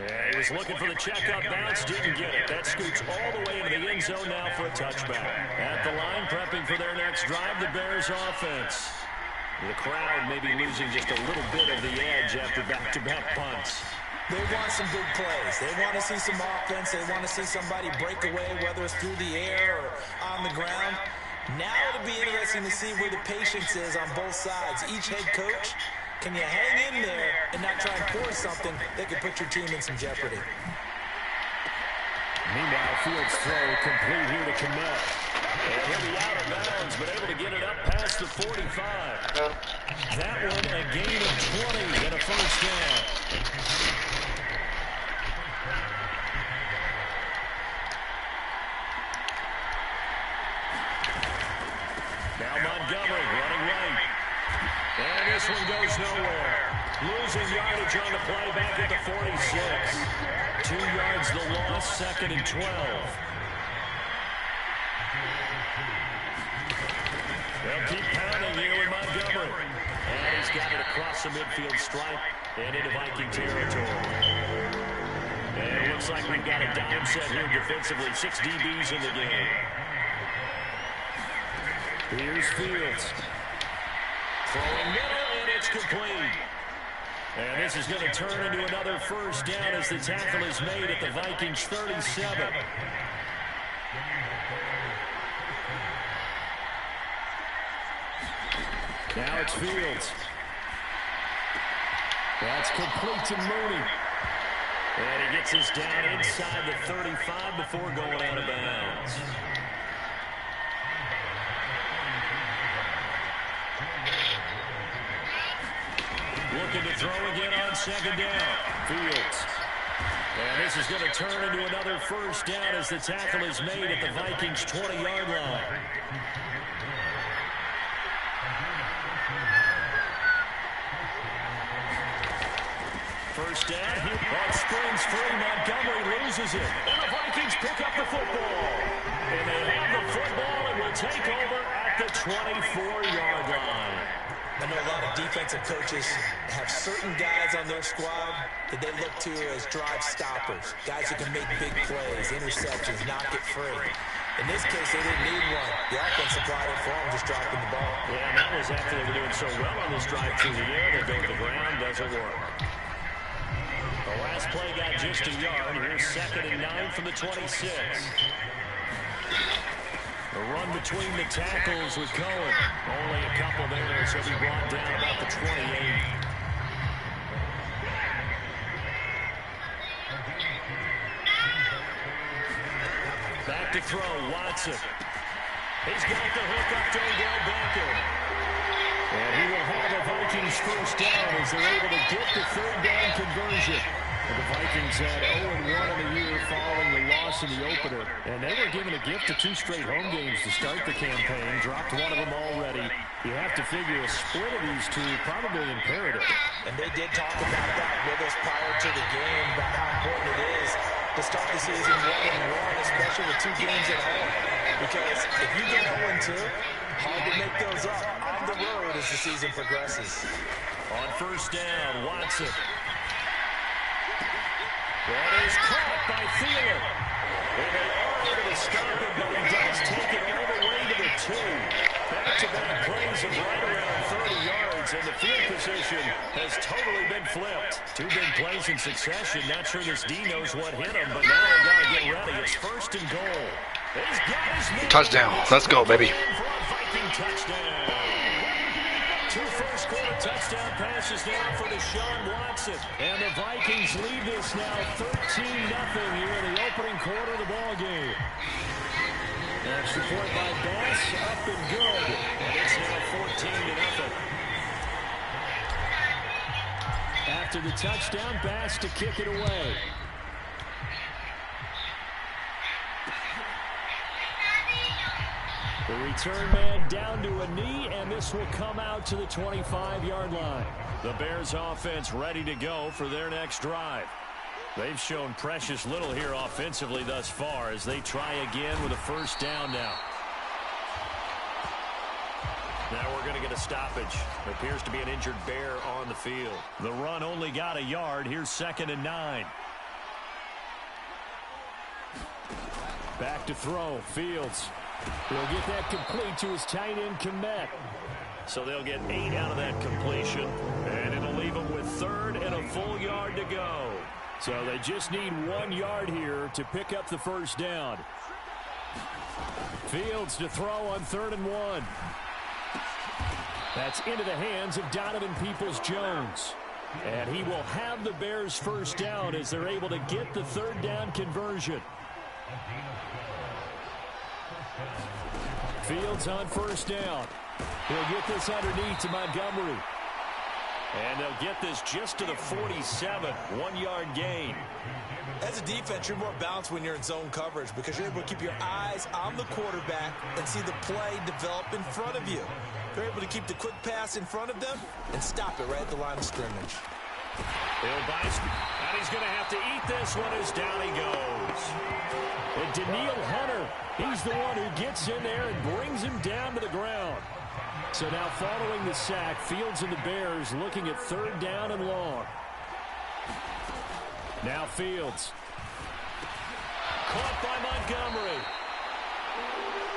Speaker 2: Yeah, he was looking for the checkup bounce, didn't get it. That scoots all the way into the end zone now for a touchback. At the line, prepping for their next drive, the Bears offense. The crowd may be losing just a little bit of the edge after back-to-back punts.
Speaker 3: They want some big plays. They want to see some offense. They want to see somebody break away, whether it's through the air or on the ground. Now it'll be interesting to see where the patience is on both sides. Each head coach, can you hang in there and not try and force something that could put your team in some jeopardy?
Speaker 2: Meanwhile, Fields' throw complete here to Kmet. And he'll be out of bounds, but able to get it up past the 45. That one a gain of 20 and a first down. Now Montgomery running right. And this one goes nowhere. Losing yardage on the play back at the 46. 2 yards the loss, 2nd and 12. They'll keep pounding here with Montgomery. And he's got it across the midfield stripe and into Viking territory. And it looks like we've got a dime set here defensively. 6 DBs in the game. Here's Fields. Throwing middle, and it's complete. And this is going to turn into another first down as the tackle is made at the Vikings 37. Now it's Fields. That's complete to Mooney. And he gets us down inside the 35 before going out of bounds. Looking to throw again on 2nd down. Fields. And this is going to turn into another first down as the tackle is made at the Vikings 20-yard line. First down, here on springs free, Montgomery loses it. And the Vikings pick up the football. And they have the football and will take over at the 24-yard line.
Speaker 3: I know a lot of defensive coaches have certain guys on their squad that they look to as drive stoppers. Guys who can make big plays, interceptions, knock it free. In this case, they didn't need one. The offense supplied it for them, just dropping the ball.
Speaker 2: Yeah, and that was after they were doing so well on this drive through the air. They go to the ground, doesn't work. The last play got just a yard. Here's 2nd and 9 from the 26. The run between the tackles with Cohen. Only a couple there, so he brought down about the 28. Back to throw, Watson. He's got the hook up to Odell Beckham. And he will have a Vikings first down as they're able to get the 3rd down conversion. The Vikings had 0-1 in the year following the loss in the opener. And they were given a gift of 2 straight home games to start the campaign. Dropped one of them already. You have to figure a split of these two probably imperative.
Speaker 3: And they did talk about that with us prior to the game, about how important it is to start the season 1-1, especially with 2 games at home. Because if you get 0-2, hard to make those up on the road as the season progresses.
Speaker 2: On first down, Watson. That is caught by Thielen. And they are able to stop it, but he does take it all the way to the 2. Back-to-back plays of right around 30 yards, and the field position has totally been flipped. 2 big plays in succession. Not sure this D knows what hit him, but now they got to get ready. It's first and goal. He's got his man.
Speaker 4: Touchdown. Let's go, baby.
Speaker 2: For a Viking touchdown. 2 first-quarter touchdown passes now for Deshaun Watson. And the Vikings lead this now 13-0 here in the opening quarter of the ballgame. That's the point by Bass, up and good. And it's now 14-0. After the touchdown, Bass to kick it away. The return man down to a knee, and this will come out to the 25-yard line. The Bears offense ready to go for their next drive. They've shown precious little here offensively thus far as they try again with a first down now. Now we're going to get a stoppage. There appears to be an injured Bear on the field. The run only got a yard. Here's 2nd and 9. Back to throw. Fields. He'll get that complete to his tight end, Komet. So they'll get 8 out of that completion, and it'll leave them with 3rd and a full yard to go. So they just need 1 yard here to pick up the first down. Fields to throw on 3rd and 1. That's into the hands of Donovan Peoples-Jones. And he will have the Bears first down as they're able to get the 3rd down conversion. Fields on first down. He'll get this underneath to Montgomery. And they'll get this just to the 47. 1-yard gain.
Speaker 3: As a defense, you're more balanced when you're in zone coverage because you're able to keep your eyes on the quarterback and see the play develop in front of you. They're able to keep the quick pass in front of them and stop it right at the line of scrimmage.
Speaker 2: And he's going to have to eat this one as down he goes. And Daniil Hunter, he's the one who gets in there and brings him down to the ground. So now following the sack, Fields and the Bears looking at 3rd down and long. Now Fields. Caught by Montgomery.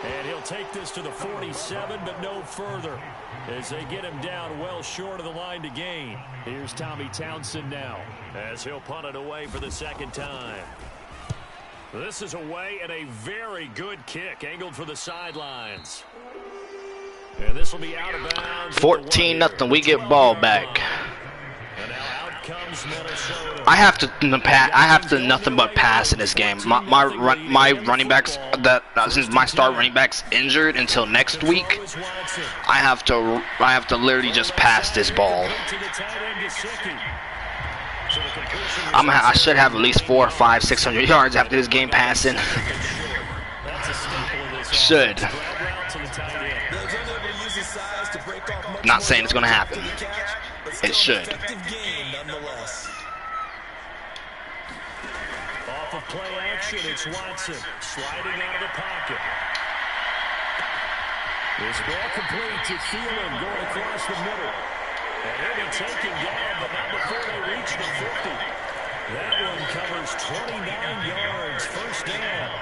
Speaker 2: And he'll take this to the 47, but no further as they get him down well short of the line to gain. Here's Tommy Townsend now as he'll punt it away for the 2nd time. This is away and a very good kick angled for the sidelines. And this will be out of bounds.
Speaker 4: 14-0. We get ball back.
Speaker 2: And now out comes Minnesota.
Speaker 4: I have to nothing but pass in this game. My running backs since my star running back's injured until next week, I have to literally just pass this ball. I should have at least 400, 500, 600 yards after this game passing. Should. Not saying it's gonna happen. It should.
Speaker 2: Off of play action, it's Watson sliding out of the pocket. This ball complete to Thielen going across the middle. And he'll be taken down, but not before they reach the 50. That one covers 29 yards, first down.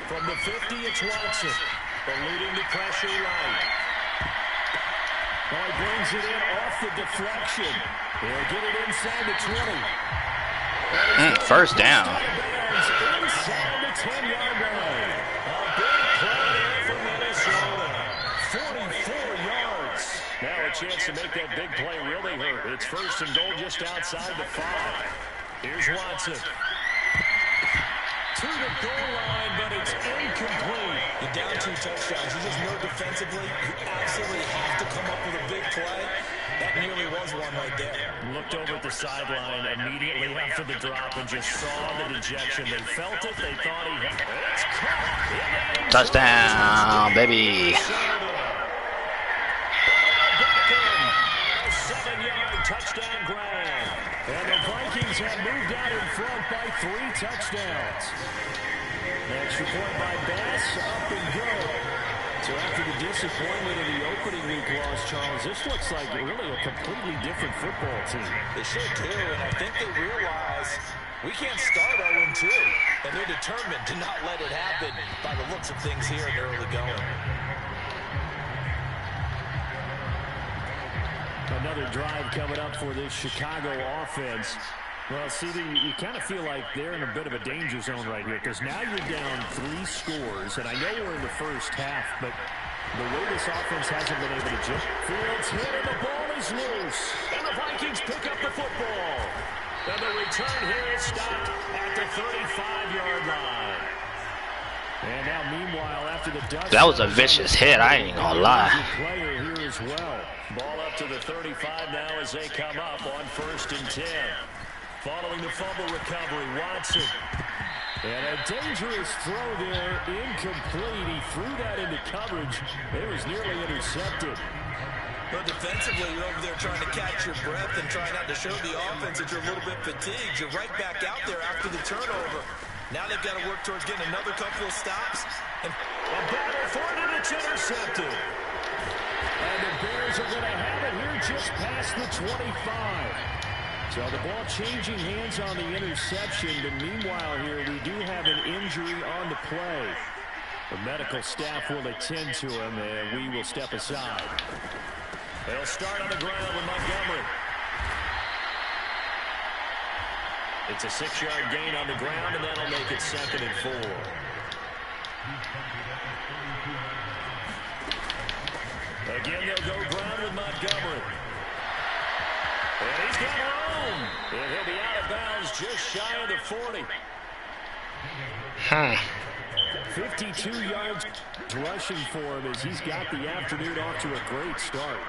Speaker 2: From the 50, it's Watson. Eluding the pressure right. Oh, he brings it in off the deflection. He'll get it inside the 20.
Speaker 4: First down.
Speaker 2: Inside the 10-yard line. A big play there for Minnesota. 44 yards. Now a chance to make that big play really hurt. It's 1st and goal just outside the 5. Here's Watson. To the goal line, but it's incomplete.
Speaker 3: You're down 2 2 touchdowns. You just know defensively, you absolutely have to come up with a big play. That nearly was one right there.
Speaker 2: Looked over at the sideline immediately after the drop and just saw the dejection. They felt it. They thought he had it.
Speaker 4: Touchdown, baby.
Speaker 2: 7-yard touchdown grab. And the Vikings have moved out in front by 3 touchdowns. Extra point by Bass, up and go. So after the disappointment of the opening week loss, Charles, this looks like really a completely different football team.
Speaker 3: They sure do, and I think they realize we can't start 0-2, and they're determined to not let it happen by the looks of things here in the early going.
Speaker 2: Another drive coming up for this Chicago offense. Well, CD, you kind of feel like they're in a bit of a danger zone right here because now you're down 3 scores, and I know we're in the first half, but the way this offense hasn't been able to jump. Fields hit, and the ball is loose, and the Vikings pick up the football. And the return here is stopped at the 35-yard line. And now, meanwhile, after the dust,
Speaker 4: that was a vicious hit. I ain't gonna lie.
Speaker 2: Player here as well. Ball up to the 35 now as they come up on 1st and 10. Following the fumble recovery, Watson. And a dangerous throw there, incomplete. He threw that into coverage. It was nearly intercepted.
Speaker 3: But defensively, you're over there trying to catch your breath and trying not to show the offense that you're a little bit fatigued. You're right back out there after the turnover. Now they've got to work towards getting another couple of stops. And
Speaker 2: a battle for it, and it's intercepted. And the Bears are going to have it here just past the 25. So the ball changing hands on the interception, but meanwhile here we do have an injury on the play. The medical staff will attend to him, and we will step aside. They'll start on the ground with Montgomery. It's a 6-yard gain on the ground, and that'll make it 2nd and 4. Again, they'll go ground with Montgomery. And he's got room. And he'll be out of bounds just shy of the 40. 52 yards rushing for him as he's got the afternoon off to a great start.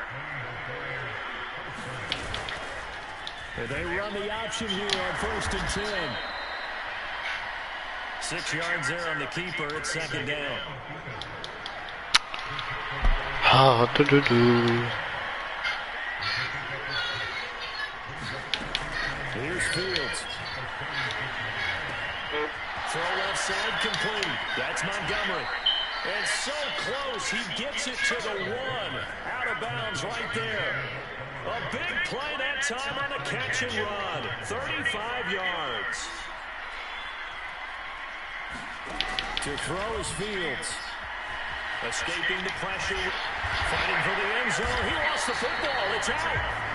Speaker 2: And they run the option here on 1st and 10. 6 yards there on the keeper. It's 2nd down. Here's Fields. Throw left side complete. That's Montgomery. And so close, he gets it to the 1. Out of bounds right there. A big play that time on the catch and run. 35 yards. To throw is Fields. Escaping the pressure. Fighting for the end zone. He lost the football. It's out.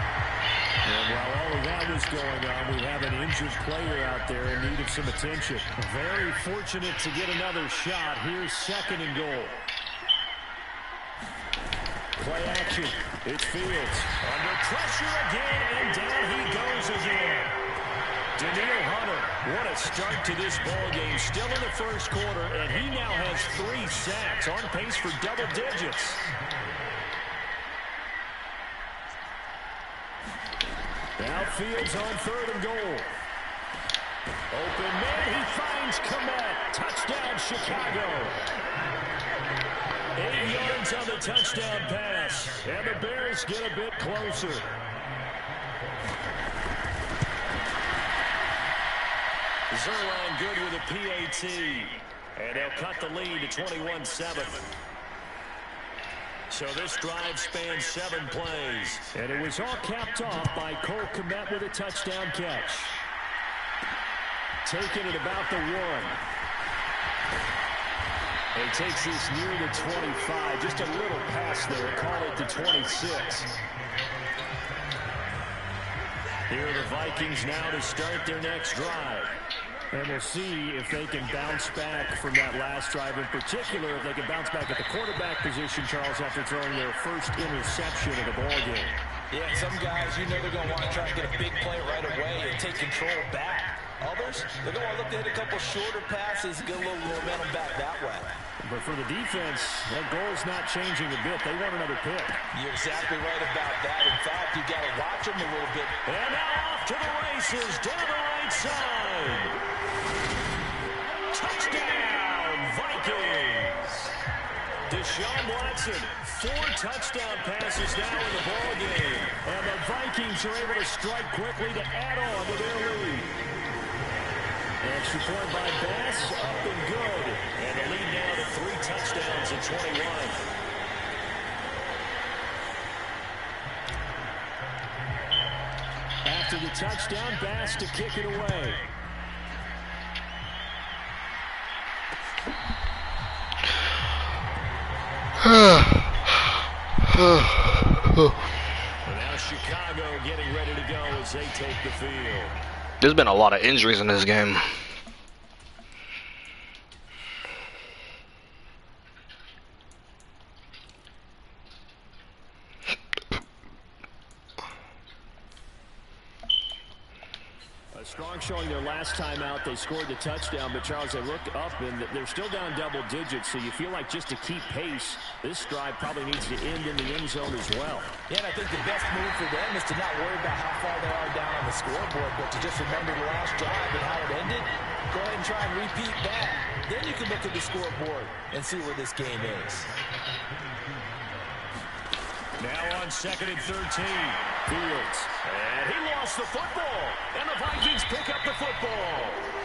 Speaker 2: And while all of that was going on, we have an injured player out there in need of some attention. Very fortunate to get another shot. Here's 2nd and goal. Play action. It's Fields. Under pressure again, and down he goes again. Daniil Hunter, what a start to this ball game. Still in the 1st quarter, and he now has 3 sacks, on pace for double digits. Now Fields on 3rd and goal. Open man, he finds Komet. Touchdown, Chicago. 8 yards on the touchdown pass. And the Bears get a bit closer. Zerline good with a PAT. And they'll cut the lead to 21-7. So this drive spans 7 plays. And it was all capped off by Cole Kmet with a touchdown catch. Taking it about the 1. He takes this near the 25. Just a little pass there. Call it the 26. Here are the Vikings now to start their next drive. And we'll see if they can bounce back from that last drive. In particular, if they can bounce back at the quarterback position, Charles, after throwing their first interception of the ballgame.
Speaker 3: Yeah, some guys, you know they're going to want to try and get a big play right away and take control back. Others, they're going to look to hit a couple shorter passes, get a little momentum back that way.
Speaker 2: But for the defense, that goal's not changing a bit. They want another pick.
Speaker 3: You're exactly right about that. In fact, you got to watch them a little bit.
Speaker 2: And now off to the races down the right side. Touchdown, Vikings. Deshaun Watson, 4 touchdown passes now in the ball game. And the Vikings are able to strike quickly to add on to their lead. Extra point by Bass, up and good. And the lead now to 3 touchdowns in 21. After the touchdown, Bass to kick it away. Now Chicago getting ready to go as they take the field.
Speaker 4: There's been a lot of injuries in this game.
Speaker 2: A strong showing their last time out. They scored the touchdown, but Charles, they look up and they're still down double digits, so you feel like just to keep pace, this drive probably needs to end in the end zone as well.
Speaker 3: Yeah, and I think the best move for them is to not worry about how far they are down on the scoreboard, but to just remember the last drive and how it ended. Go ahead and try and repeat that. Then you can look at the scoreboard and see where this game is.
Speaker 2: Now on 2nd and 13, Fields. And he lost the football. And the Vikings pick up the football.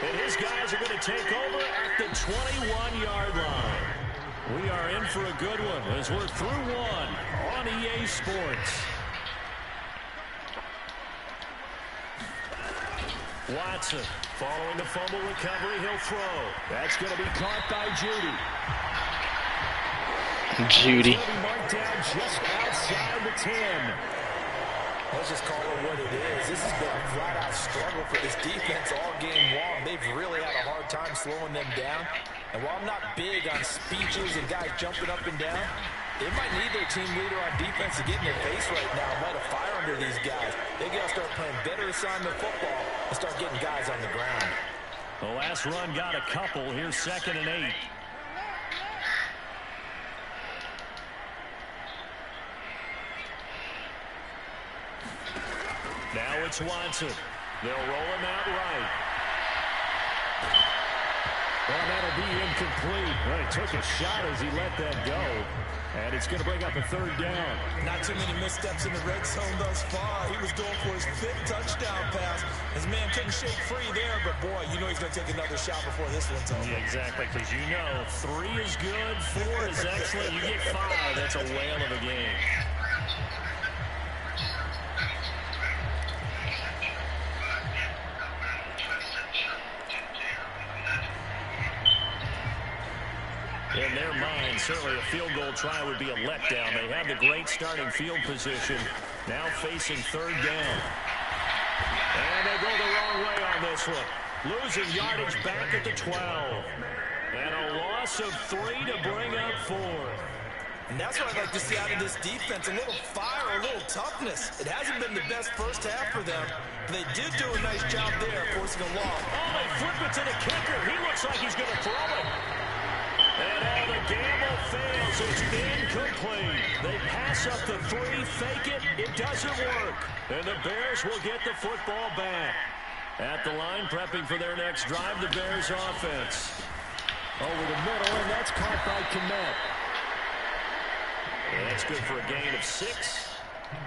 Speaker 2: And his guys are going to take over at the 21-yard line. We are in for a good one as we're through one on EA Sports. Watson following the fumble recovery. He'll throw. That's going to be caught by Judy.
Speaker 4: Judy.
Speaker 2: Marked down just outside the 10.
Speaker 3: Let's just call it what it is. This has been a flat-out struggle for this defense all game long. They've really had a hard time slowing them down. And while I'm not big on speeches and guys jumping up and down, they might need their team leader on defense to get in their face right now and light a fire under these guys. They got to start playing better assignment football and start getting guys on the ground.
Speaker 2: The last run got a couple. Here's 2nd and 8. Now it's Watson. They'll roll him out right. Well, that'll be incomplete. Well, he took a shot as he let that go. And it's going to bring up a 3rd down.
Speaker 3: Not too many missteps in the red zone thus far. He was going for his 5th touchdown pass. His man couldn't shake free there, but boy, you know he's going to take another shot before this one's over.
Speaker 2: Yeah, exactly, because you know 3 is good, 4 is excellent. You get 5, that's a whale of a game. In their mind, certainly a field goal try would be a letdown. They have the great starting field position, now facing 3rd down. And they go the wrong way on this one. Losing yardage back at the 12. And a loss of 3 to bring up 4.
Speaker 3: And that's what I'd like to see out of this defense, a little fire, a little toughness. It hasn't been the best first half for them, but they did do a nice job there forcing a loss.
Speaker 2: Oh, they flip it to the kicker. He looks like he's going to throw it. And now the gamble fails. It's incomplete. They pass up the 3, fake it. It doesn't work. And the Bears will get the football back. At the line, prepping for their next drive, the Bears offense. Over the middle, and that's caught by Kmet. And that's good for a gain of 6.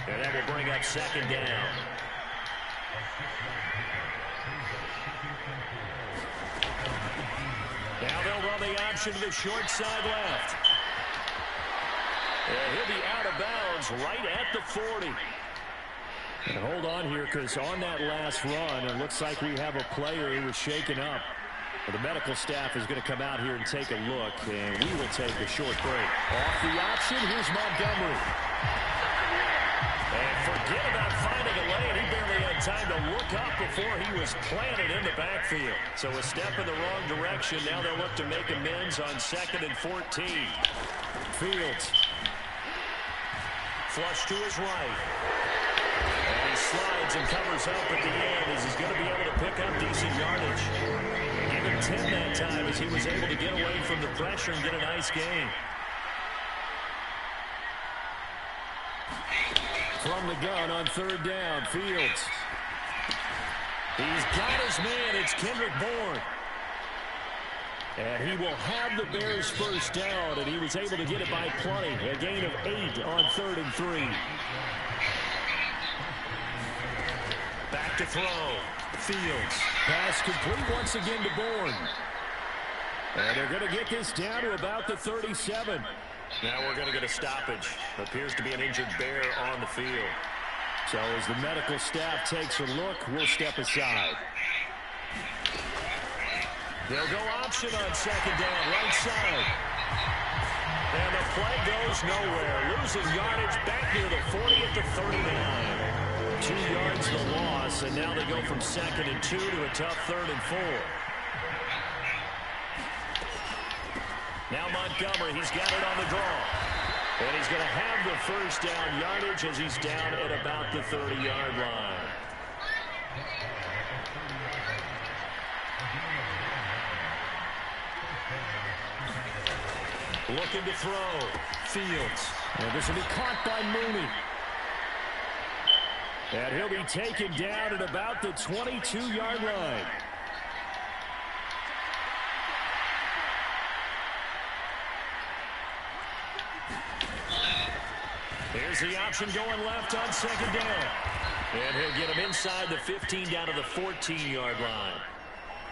Speaker 2: And that will bring up 2nd down. Now they'll run the option to the short side left. And he'll be out of bounds right at the 40. And hold on here, because on that last run, it looks like we have a player who was shaken up. Well, the medical staff is going to come out here and take a look, and we will take a short break. Off the option, here's Montgomery. And forget about finding a lane. He barely had time to look up before he was planted in the backfield. So a step in the wrong direction. Now they'll look to make amends on 2nd and 14. Fields. Flush to his right. And he slides and covers up at the end as he's going to be able to pick up decent yardage. And give and 10 that time as he was able to get away from the pressure and get a nice gain. From the gun on third down, Fields. He's got his man. It's Kendrick Bourne. And he will have the Bears first down, and he was able to get it by plenty. A gain of 8 on 3rd and 3. Back to throw. Fields. Pass complete once again to Bourne. And they're going to get this down to about the 37. Now we're going to get a stoppage. Appears to be an injured Bear on the field. So as the medical staff takes a look, we'll step aside. They'll go option on second down, right side. And the play goes nowhere. Losing yardage back near the 40 at the 39. 2 yards the loss, and now they go from 2nd and 2 to a tough 3rd and 4. Now Montgomery, he's got it on the draw. And he's going to have the first down yardage as he's down at about the 30-yard line. Looking to throw. Fields. And this will be caught by Mooney. And he'll be taken down at about the 22-yard line. Here's the option going left on second down. And he'll get him inside the 15 down to the 14-yard line.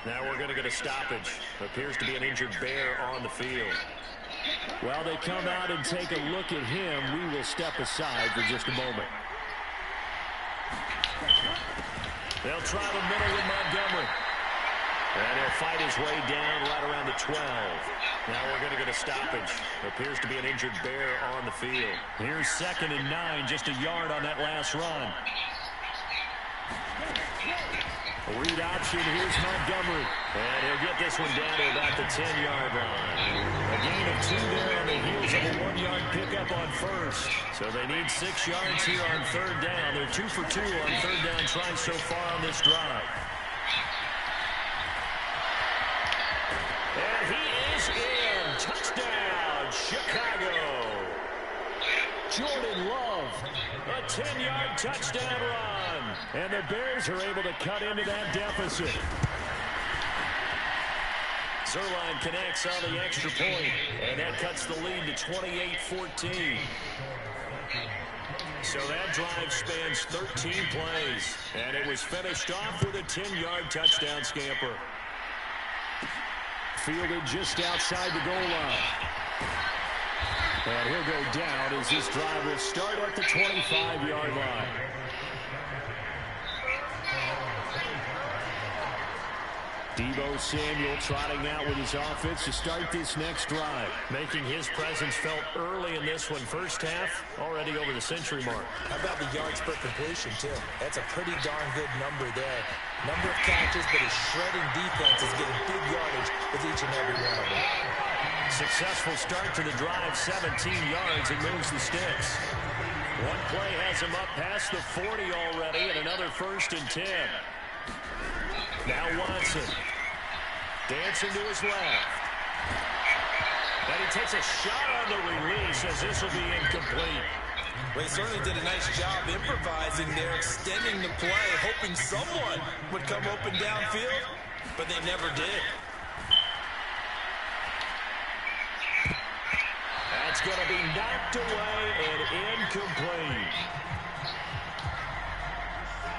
Speaker 2: Now we're going to get a stoppage. Appears to be an injured Bear on the field. While they come out and take a look at him, we will step aside for just a moment. They'll try the middle with Montgomery. And he'll fight his way down right around the 12. Now we're going to get a stoppage. Appears to be an injured Bear on the field. Here's 2nd and 9, just a yard on that last run. Read option, here's Montgomery. And he'll get this one down to about the 10-yard line. A gain of 2 there on the heels of a 1-yard pickup on first. So they need 6 yards here on 3rd down. They're 2 for 2 on 3rd down tries so far on this drive. And he is in. Touchdown, Chicago. Jordan Love, a 10-yard touchdown run. And the Bears are able to cut into that deficit. Zerline connects on the extra point, and that cuts the lead to 28-14. So that drive spans 13 plays, and it was finished off with a 10-yard touchdown scamper. Fielded just outside the goal line. And he'll go down as this drive will start at the 25-yard line. Deebo Samuel trotting out with his offense to start this next drive. Making his presence felt early in this one. First half, already over the century mark.
Speaker 3: How about the yards per completion, Tim? That's a pretty darn good number there. Number of catches, but his shredding defense is getting big yardage with each and every one of them.
Speaker 2: Successful start to the drive, 17 yards, and moves the sticks. One play has him up past the 40 already, and another 1st and 10. Now Watson. Dancing to his left. And he takes a shot on the release as this will be incomplete.
Speaker 3: Well, he certainly did a nice job improvising there, extending the play, hoping someone would come open downfield, but they never did.
Speaker 2: That's going to be knocked away and incomplete.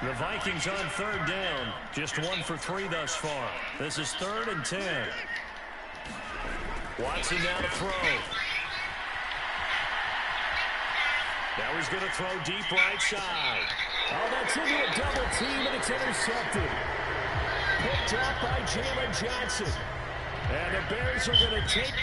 Speaker 2: The Vikings on 3rd down, just 1 for 3 thus far. This is 3rd and 10. Watson down to throw. Now he's going to throw deep right side. Oh, that's into a double team, and it's intercepted. Picked up by Jalen Johnson. And the Bears are going to take...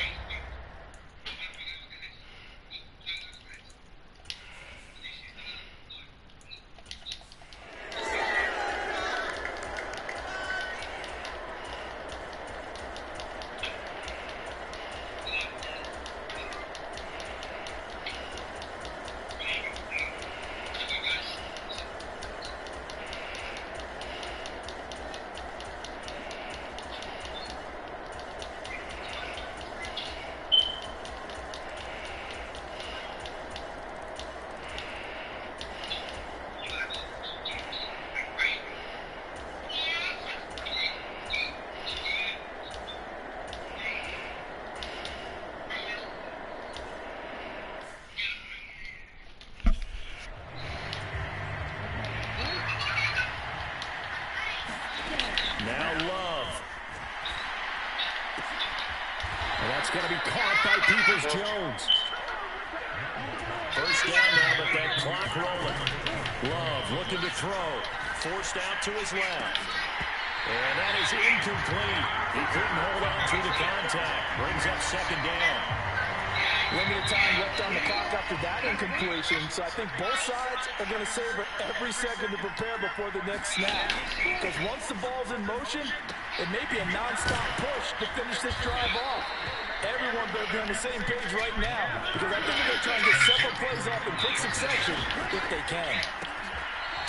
Speaker 2: It's going to be caught by Peoples-Jones. First down now, but that clock rolling. Love looking to throw. Forced out to his left. And that is incomplete. He couldn't hold on through the contact. Brings up second down.
Speaker 3: Limited time left on the clock after that incompletion, so I think both sides are going to savor every second to prepare before the next snap. Because once the ball's in motion, it may be a non-stop push to finish this drive off. Everyone better be on the same page right now, because I think they're trying to get several plays off in quick succession if they can.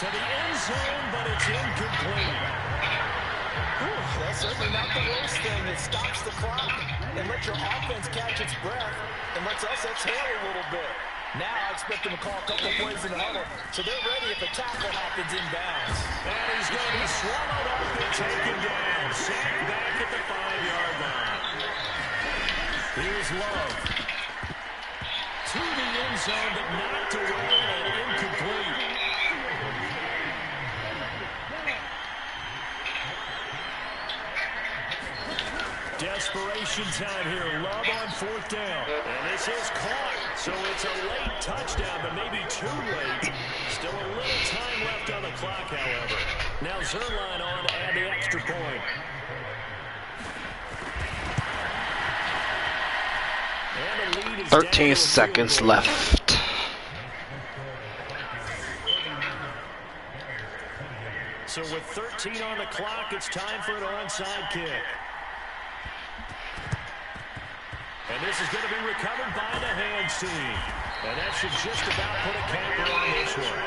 Speaker 2: To the end zone, but it's incomplete.
Speaker 3: Whew, that's certainly not the worst thing. It stops the clock and lets your offense catch its breath and lets us exhale a little bit. Now I expect them to call a couple plays in the huddle, so they're ready if a tackle happens inbounds.
Speaker 2: And he's going to be swallowed up and taken down. Sacked back at the 5-yard line. Here's Love. To the end zone, but knocked away and incomplete. Desperation time here. Love on fourth down. And this is caught. So it's a late touchdown, but maybe too late. Still a little time left on the clock, however. Now Zerline on to add the extra point. And the lead is
Speaker 4: 13 seconds left.
Speaker 2: So with 13 on the clock, it's time for an onside kick. And this is going to be recovered by the hands team. And that should just about put a capper on this one.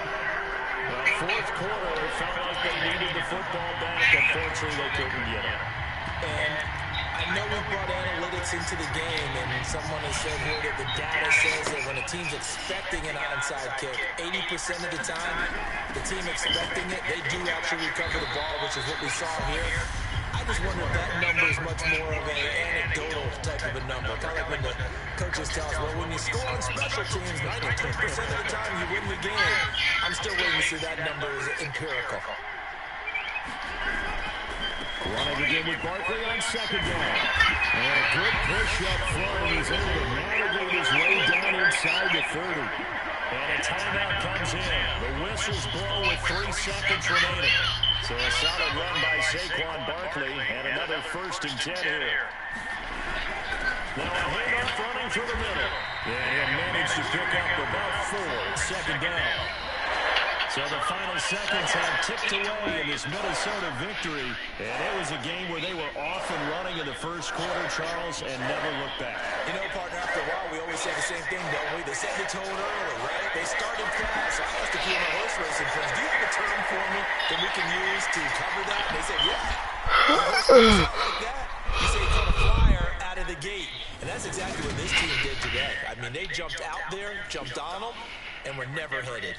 Speaker 2: Well, fourth quarter, it felt like they needed the football back. Unfortunately, they couldn't get it.
Speaker 3: And I know we brought analytics into the game, and someone has said here that the data says that when a team's expecting an onside kick, 80% of the time, the team expecting it, they do actually recover the ball, which is what we saw here. I just wonder if that number is much more of an anecdotal type of a number. Kind of like when the coaches tell us, well, when you score on special teams, 92% of the time you win the game. I'm still waiting to see that number is empirical.
Speaker 2: Running again with Barkley on second down. And a good push up front. He's able to navigate his way down inside the 30. And a timeout comes in. The whistles blow with 3 seconds remaining. So a solid run by Saquon Barkley and another 1st and 10 here. Now a handoff running through the middle. And he'll manage to pick up about 4 at second down. So the final seconds have ticked away in this Minnesota victory. And it was a game where they were off and running in the first quarter, Charles, and never looked back.
Speaker 3: You know, partner, after a while, we always say the same thing, don't we? They set the tone early, right? They started fast. So I asked a few of my horse racing friends, do you have a term for me that we can use to cover that? And they said, yeah. Like that. You say caught a flyer out of the gate. And that's exactly what this team did today. I mean, they jumped out there, jumped on them, and were never headed.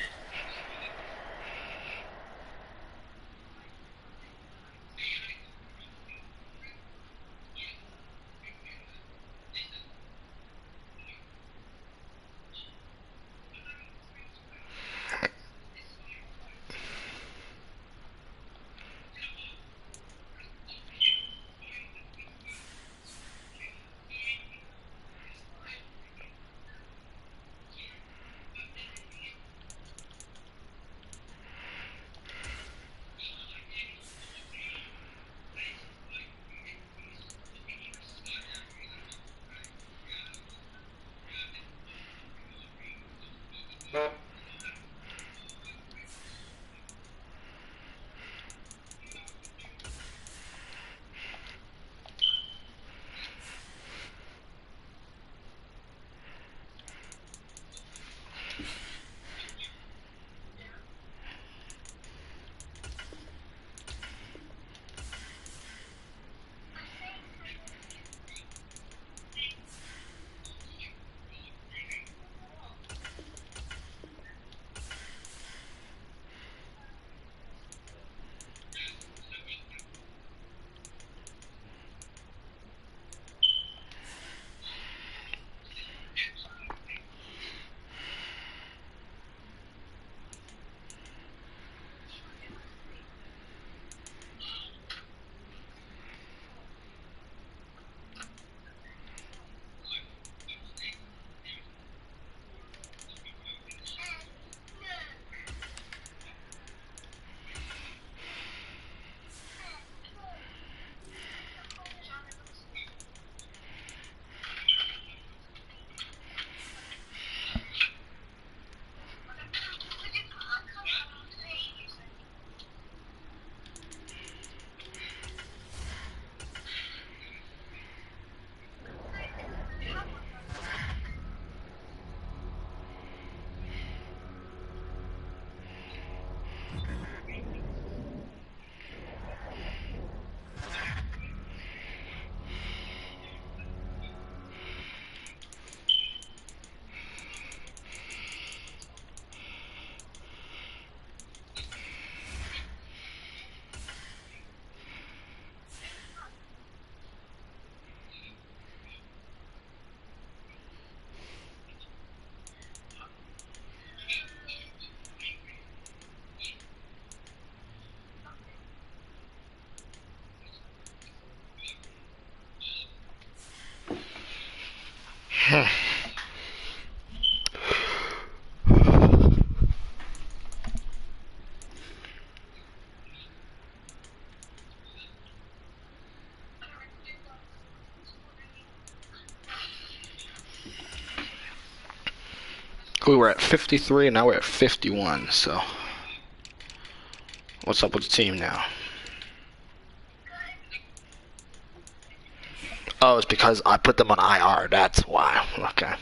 Speaker 4: We were at 53 and now we're at 51, so what's up with the team now? Oh, it's because I put them on IR, that's why. Okay.